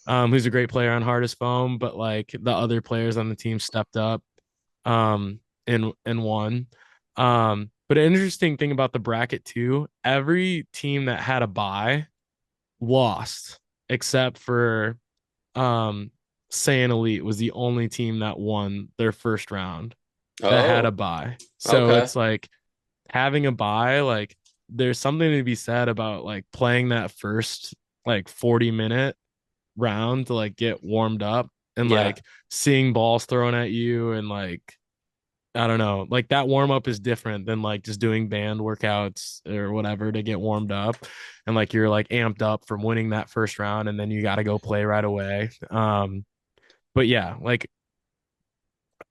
who's a great player on Hardest Foam, but like the other players on the team stepped up and won. But an interesting thing about the bracket too, every team that had a bye lost except for um Saiyan Elite was the only team that won their first round that had a Oh, bye. So okay. it's like having a bye, like there's something to be said about like playing that first like 40-minute round to like get warmed up and Yeah. like seeing balls thrown at you and like I don't know, like that warm up is different than like just doing band workouts or whatever to get warmed up. And like you're like amped up from winning that first round and then you got to go play right away. But yeah, like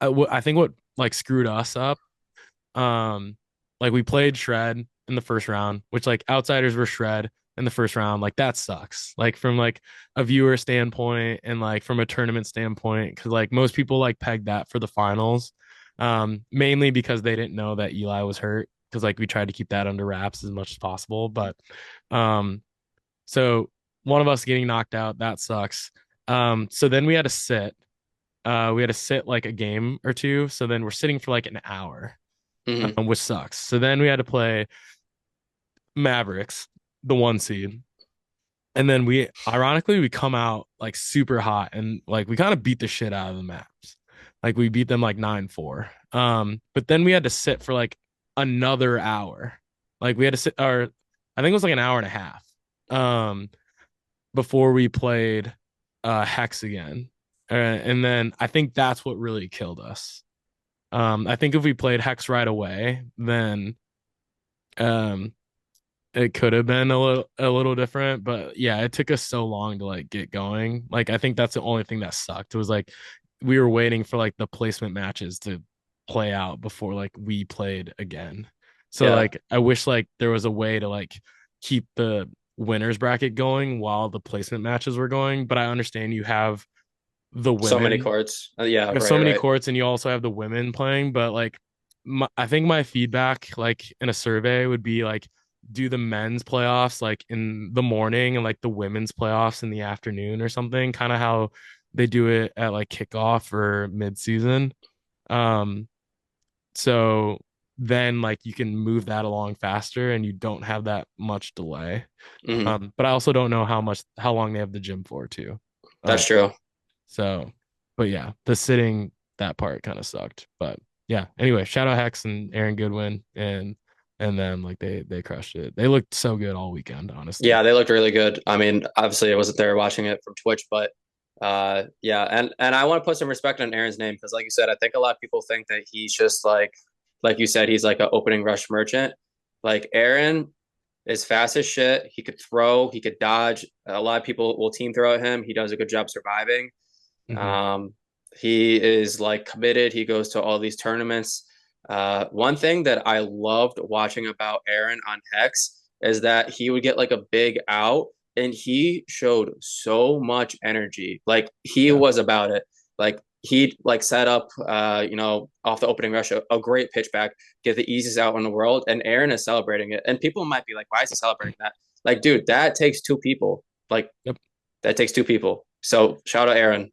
I think what like screwed us up, um, like we played Shred in the first round, which like outsiders were Shred in the first round. Like that sucks. Like from like a viewer standpoint and like from a tournament standpoint, because like most people like pegged that for the finals, mainly because they didn't know that Eli was hurt. Because like we tried to keep that under wraps as much as possible, but um, so one of us getting knocked out that sucks. So then we had to sit. We had to sit like a game or two. So then we're sitting for like an hour, Hmm. which sucks. So then we had to play Mavericks, the 1 seed. And then we ironically we come out like super hot and like we kind of beat the shit out of the Mavs. Like we beat them like 9-4. But then we had to sit for like another hour. Like we had to sit or I think it was like an hour and a half. Um before we played Hex again. And then I think that's what really killed us. I think if we played Hex right away, then um it could have been a little different, but yeah, it took us so long to like get going. Like I think that's the only thing that sucked. It was like we were waiting for like the placement matches to play out before like we played again. So Yeah. like I wish like there was a way to like keep the winners bracket going while the placement matches were going, but I understand you have the So many women, courts. Yeah, you have so right, many right. courts and you also have the women playing, but like I think my feedback like in a survey would be like do the men's playoffs like in the morning and like the women's playoffs in the afternoon or something, kind of how they do it at like kickoff or mid-season. Um so then like you can move that along faster and you don't have that much delay. Hmm. But I also don't know how long they have the gym for too. That's Um true. so, but yeah, the sitting that part kind of sucked. But yeah, anyway, shout out Hex and Aaron Goodwin and then like they crushed it. They looked so good all weekend, honestly. Yeah, they looked really good. I mean, obviously I wasn't there watching it from Twitch, but yeah, and I want to put some respect on Aaron's name because like you said, I think a lot of people think that he's just like you said, he's like an opening rush merchant. Like Aaron is fast as shit. He could throw, he could dodge. A lot of people will team throw at him. He does a good job surviving. Hmm. Um, he is like committed. He goes to all these tournaments. One thing that I loved watching about Aaron on Hex is that he would get like a big out and he showed so much energy. Like he Yeah. was about it. Like he like set up off the opening rush a great pitch back, get the easiest out in the world, and Aaron is celebrating it. And people might be like, why is he celebrating that? Like, dude, that takes two people. Like Yep. that takes two people. So shout out Aaron.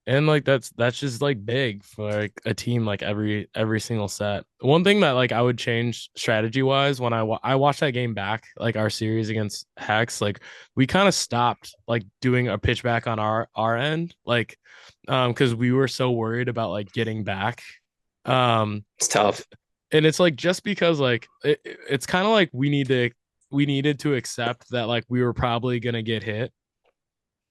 And like that's just like big for like a team like every single set. One thing that like I would change strategy wise when I watched that game back, like our series against Hex, like we kind of stopped like doing a pitch back on our end, like because we were so worried about like getting back. Um It's tough. and it's like just because like it's kind of like we needed to accept that like we were probably gonna get hit,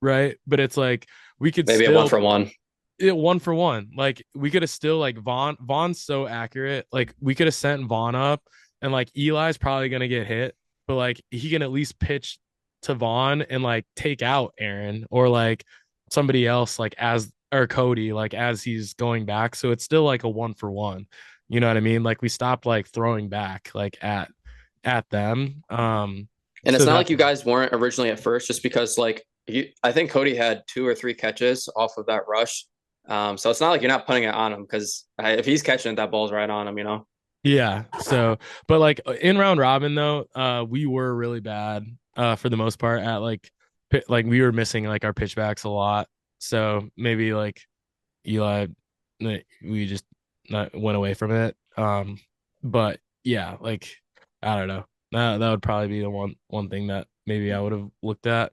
right? But it's like we could Maybe a one still for one. one for one. Like we could have still like Vaughn's so accurate. Like we could have sent Vaughn up and like Eli's probably gonna get hit, but like he can at least pitch to Vaughn and like take out Aaron or like somebody else like as or Cody like as he's going back. So it's still like a one for one. You know what I mean? Like we stopped like throwing back like at them. And it's So not that like you guys weren't originally at first, just because I think Cody had two or three catches off of that rush. So it's not like you're not putting it on him because if he's catching it, that ball's right on him, you know? yeah. So, but like in round robin though, we were really bad for the most part at like like we were missing like our pitchbacks a lot. So maybe like Eli, we just not went away from it. But yeah, like I don't know. That would probably be the one thing that maybe I would have looked at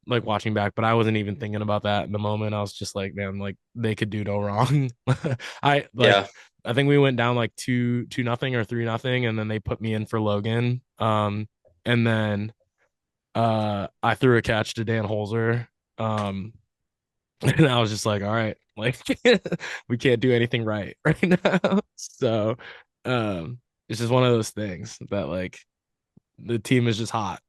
like watching back, but I wasn't even thinking about that in the moment. I was just like, man, like they could do no wrong. I like Yeah. I think we went down like 2-0 or 3-0, and then they put me in for Logan. And then I threw a catch to Dan Holzer. Um And I was just like, all right, like we can't do anything right now. So it's just one of those things that like the team is just hot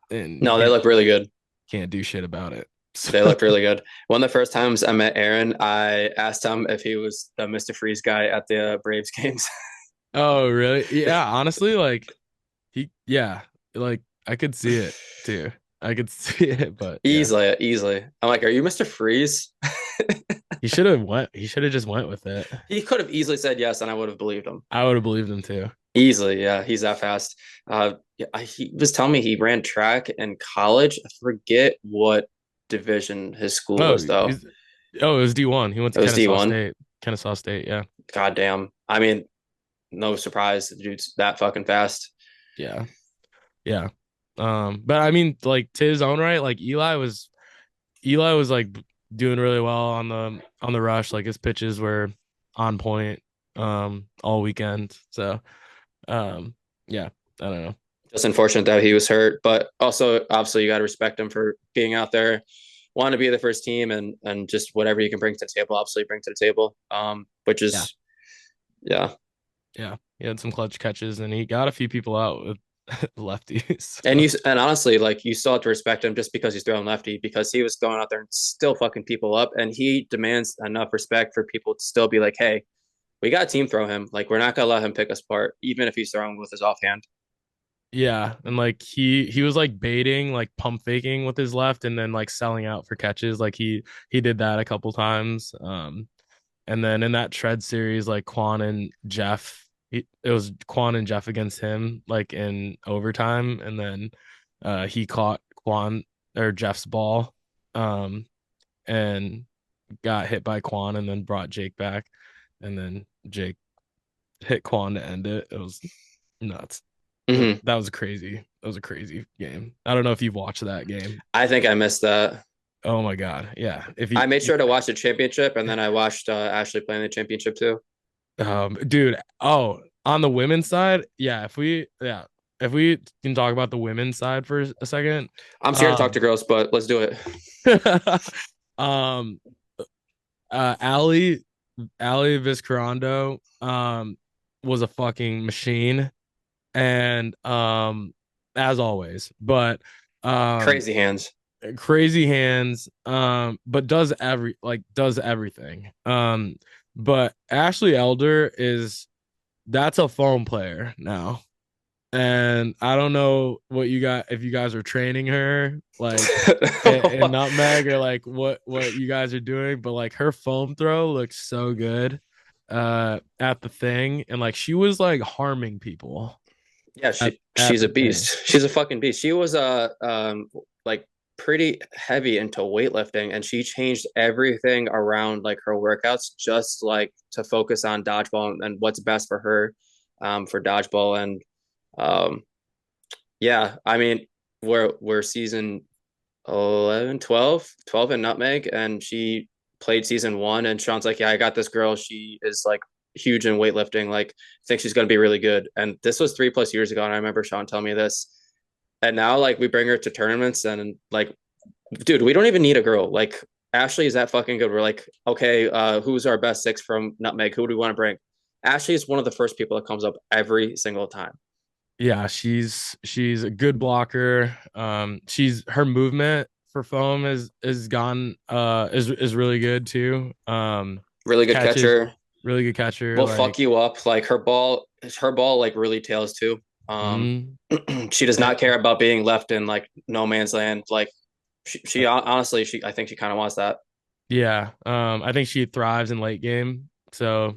and you No, they look really good. can't do shit about it. They So, looked really good. One of the first times I met Aaron, I asked him if he was the Mr. Freeze guy at the Braves games. oh really? Yeah, honestly, like yeah, like I could see it too. I could see it, but yeah, Easily, easily. I'm like, are you Mr. Freeze? he should have went. He should have just went with it. He could have easily said yes, and I would have believed him. I would have believed him too. Easily, yeah, he's that fast. Yeah, he was telling me he ran track in college. I forget what division his school Oh, was, though. oh, it was D1. He went to It was Kennesaw D1. State. Kennesaw State, yeah. God damn. I mean, no surprise, the dude's that fucking fast. Yeah. Yeah. But I mean, like to his own right, like Eli was like doing really well on the rush. Like his pitches were on point all weekend. So yeah, I don't know. Just unfortunate that he was hurt, but also obviously you got to respect him for being out there, want to be the first team, and just whatever you can bring to the table, obviously bring to the table. Which Yeah. is yeah. Yeah. He had some clutch catches and he got a few people out with lefties. And So, honestly, like you still have to respect him just because he's throwing lefty, because he was going out there and still fucking people up, and he demands enough respect for people to still be like, hey, we got to team throw him. Like we're not gonna let him pick us apart, even if he's throwing with his offhand. yeah, and like he was like baiting, like pump faking with his left and then like selling out for catches. Like he did that a couple times. And then in that tread series, like Quan and Jeff, it was Quan and Jeff against him, like in overtime, and then he caught Quan or Jeff's ball, um, and got hit by Quan, and then brought Jake back, and then Jake hit Quan to end it. It was nuts. Mm-hmm. That was crazy. That was a crazy game. I don't know if you've watched that game. I think I missed that. Oh my god, yeah. If I you, made sure to watch the championship, and then I watched Ashley playing the championship too. dude. Oh, on the women's side, yeah. If we can talk about the women's side for a second, I'm scared to talk um, to girls, but let's do it. um, Ali, Ali Viscarando, was a fucking machine, and as always, but um, Crazy hands. crazy hands, but does everything. But Ashley Elder is that's a phone player now. And I don't know what you got if you guys are training her like in Nutmeg or like what you guys are doing, but like her foam throw looks so good at the thing, and like she was like harming people Yeah, at she's a the thing. beast. She's a fucking beast. She was like pretty heavy into weightlifting, and she changed everything around like her workouts just like to focus on dodgeball and what's best for her for dodgeball. And um yeah, I mean we're season 11, 12 in Nutmeg, and she played season 1, and Sean's like, yeah, I got this girl. She is like huge in weightlifting. Like, I think she's going to be really good. And this was 3+ years ago. And I remember Sean telling me this. And now, like, we bring her to tournaments, and like, dude, we don't even need a girl. Like, Ashley is that fucking good. We're like, okay, who's our best 6 from Nutmeg? Who do we want to bring? Ashley is one of the first people that comes up every single time. Yeah, she's a good blocker. She's her movement for foam is gone is really good too. Really good Catches catcher. really good catcher. Will fuck Like you up. Like her ball like really tails too. Um, mm, she does not and care about being left in like no man's land. Like she honestly, I think she kind of wants that. yeah, I think she thrives in late game. So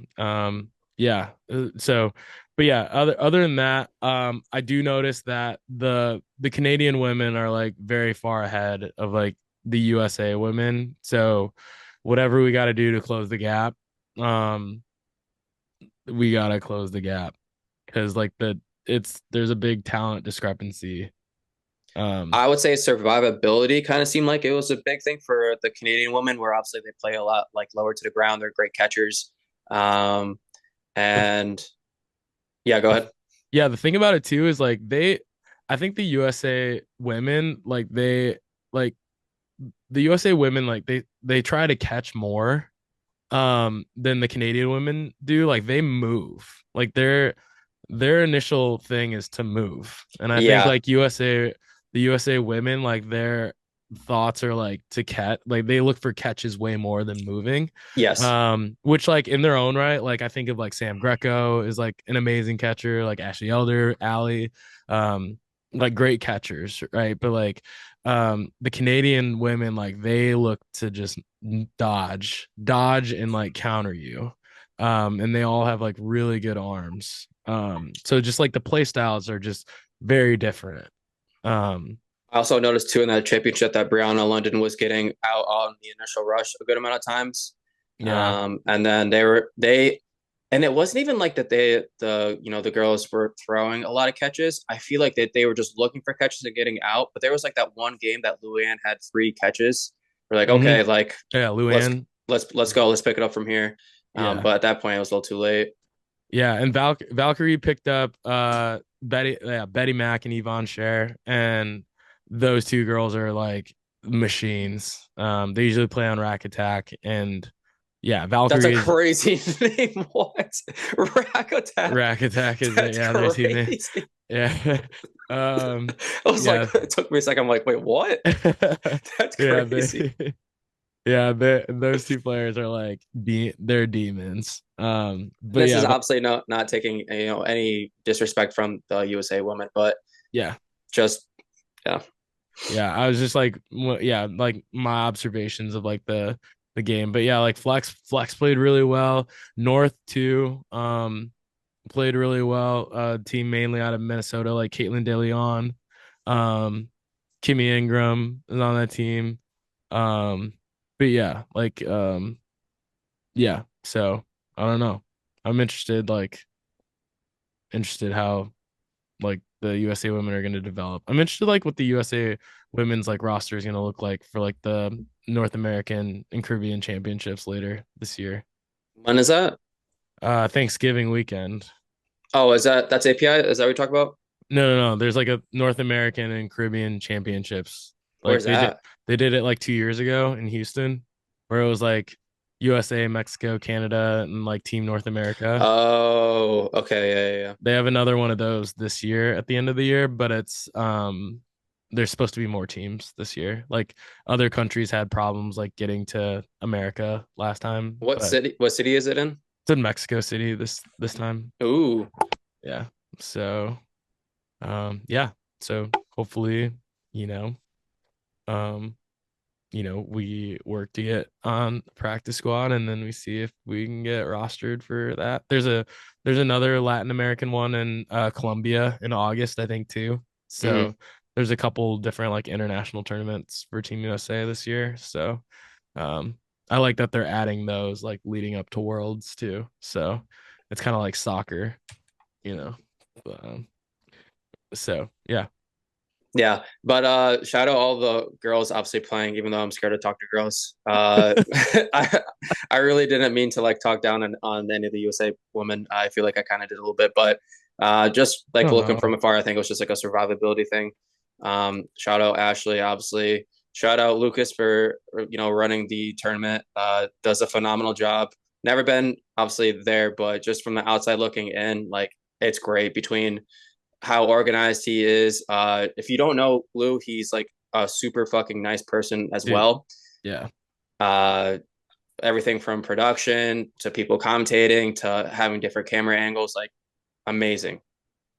yeah, so but yeah, other than that, I do notice that the Canadian women are like very far ahead of like the USA women. So whatever we got to do to close the gap, um, we gotta close the gap because like there's a big talent discrepancy. Um, I would say survivability kind of seemed like it was a big thing for the Canadian women, where obviously they play a lot like lower to the ground. They're great catchers. Um, the, and yeah, go the ahead. yeah, the thing about it too is like I think the USA women like like the USA women like they try to catch more than the Canadian women do. Like they move. Like their initial thing is to move. And I think Yeah. like the USA women, like their thoughts are like to catch, like they look for catches way more than moving. Yes. Which like in their own right, like I think of like Sam Greco is like an amazing catcher, like Ashley Elder, Allie, um, like great catchers, right? But like the Canadian women, like they look to just dodge and like counter you. And they all have like really good arms. So just like the play styles are just very different. Um, I also noticed too in that championship that Brianna London was getting out on the initial rush a good amount of times. yeah. And then they and it wasn't even like that the girls were throwing a lot of catches. I feel like that they were just looking for catches and getting out. But there was like that one game that Luann had 3 catches. We're like, Hmm. okay, like Yeah, let's Luann. let's go, let's pick it up from here. Yeah. But at that point it was a little too late. Yeah, and Valkyrie picked up Betty Mack and Yvonne Scher, and those two girls are like machines. They usually play on Rack Attack, and yeah, That's a Valkyrie is crazy name. What? Rack Attack. Rack Attack is That's yeah their team name. crazy. Yeah, I was like, yeah, it took me a second. I'm like, wait, what? That's yeah crazy. they yeah those two players are like they're demons. And But this is yeah, obviously not taking any disrespect from the USA women, but yeah. just yeah. Yeah, I was just like, yeah, like my observations of like the game, but yeah, like Flex played really well. North too, played really well. Team mainly out of Minnesota, like Caitlin DeLeon, um, Kimmy Ingram is on that team. Um, but yeah, like yeah. So I don't know. I'm interested how like the USA women are going to develop. I'm interested like what the USA women's like roster is going to look like for like the North American and Caribbean championships later this year. When is that? Thanksgiving weekend. Oh, that's API? Is that what we talk about? No. There's like a North American and Caribbean championships. Like Where's that? they did it like 2 years ago in Houston, where it was like USA, Mexico, Canada, and like Team North America. Oh, okay, yeah. They have another one of those this year at the end of the year, but it's there's supposed to be more teams this year. Like other countries had problems like getting to America last time, What but city? What city is it in? it's in Mexico City this time. Ooh, Yeah. So yeah. So hopefully, you know, um we work to get on the practice squad and then we see if we can get rostered for that. There's another Latin American one in Colombia in August, I think too. hmm. So there's a couple different like international tournaments for Team USA this year. So um I like that they're adding those like leading up to Worlds too. So it's kind of like soccer, you know. Um, so yeah. Yeah, but shout out all the girls obviously playing, even though I'm scared to talk to girls. I I really didn't mean to like talk down on any of the USA women. I feel like I kind of did a little bit, but just like No, looking no. from afar, I think it was just like a survivability thing. Shout out Ashley, obviously. Shout out Lucas for running the tournament. Does a phenomenal job. Never been obviously there, but just from the outside looking in, like it's great between how organized he is. If you don't know Lou, he's like a super fucking nice person as Dude, well. yeah. Uh, Everything from production to people commentating to having different camera angles, like amazing.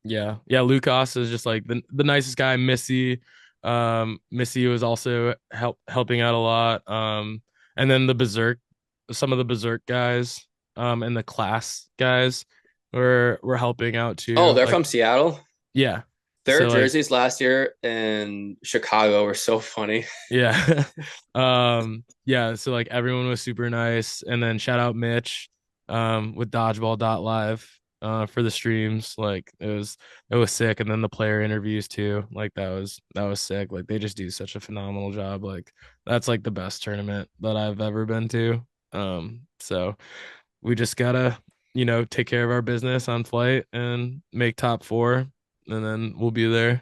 Yeah. Yeah. Lucas is just like the nicest guy. Missy was also helping out a lot. And then some of the Berserk guys, and the class guys were helping out Oh, too. they're Like, from Seattle. yeah. Their So like, jerseys last year in Chicago were so funny. yeah. Yeah, so like everyone was super nice. And then shout out Mitch, with dodgeball.live for the streams. Like it was sick. And then the player interviews too. Like that was sick. Like they just do such a phenomenal job. Like that's like the best tournament that I've ever been to. So we just gotta, take care of our business on flight and make top four, and then we'll be there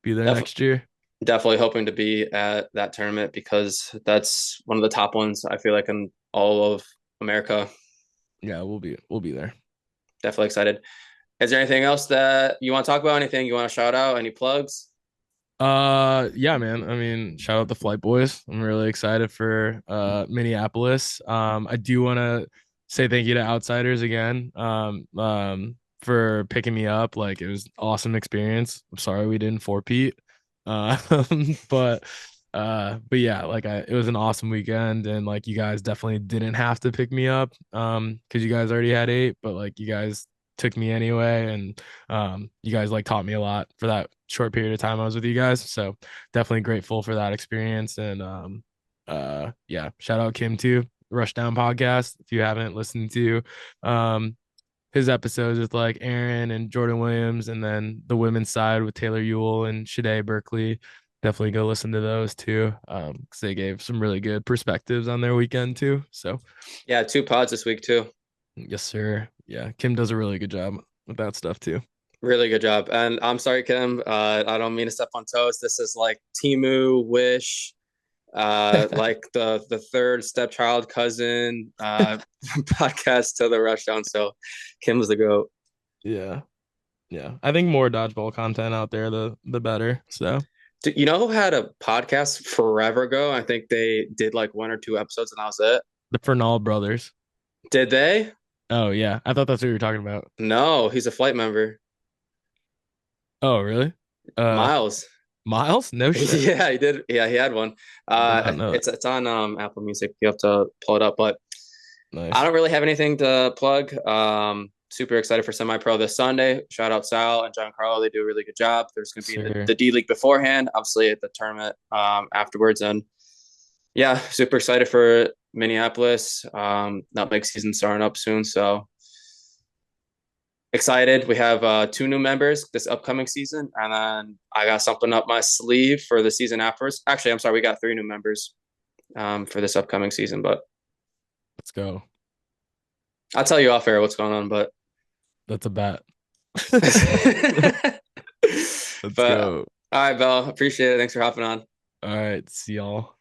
Def- next year. Definitely hoping to be at that tournament because that's one of the top ones I feel like in all of America. Yeah, we'll be there. Definitely excited. Is there anything else that you want to talk about? Anything you want to shout out? Any plugs? Yeah, man. I mean, shout out the Flight Boys. I'm really excited for Minneapolis. I do want to say thank you to Outsiders again. For picking me up. Like it was an awesome experience. I'm sorry we didn't four-peat. Uh, but but yeah, like it was an awesome weekend, and like you guys definitely didn't have to pick me up because you guys already had eight, but like you guys took me anyway, and you guys like taught me a lot for that short period of time I was with you guys. So definitely grateful for that experience. And yeah, shout out Kim too. Rushdown podcast. If you haven't listened to his episodes with like Aaron and Jordan Williams, and then the women's side with Taylor Ewell and Shade Berkeley. Definitely go listen to those too. Because they gave some really good perspectives on their weekend too. So Yeah, 2 pods this week too. yes, sir. Yeah, Kim does a really good job with that stuff too. Really good job. And I'm sorry, Kim. I don't mean to step on toes. This is like Timu, Wish, like the third stepchild cousin podcast to the Rushdown. So Kim's the goat. Yeah. Yeah. I think more dodgeball content out there, the better. So You know who had a podcast forever ago? I think they did like 1 or 2 episodes and that was it. the Fernald brothers. Did they? Oh yeah. I thought that's what you were talking about. No, he's a flight member. Oh, really? Uh Miles. Miles? No shit. Yeah, he did. Yeah, he had one. Did not know that. It's on Apple Music. You have to pull it up, but I Nice. don't really have anything to plug. Super excited for semi-pro this Sunday. Shout out Sal and Giancarlo. They do a really good job. There's going to be Sir. the D League beforehand, obviously at the tournament afterwards. And yeah, super excited for Minneapolis. Nutmeg season starting up soon. So excited. We have 2 new members this upcoming season. And then I got something up my sleeve for the season afterwards. Actually, I'm sorry. We got 3 new members for this upcoming season, but Let's go. I'll tell you off air what's going on, but That's a bet. Let's but go. all right, Bell. Appreciate it. Thanks for hopping on. All right. See y'all.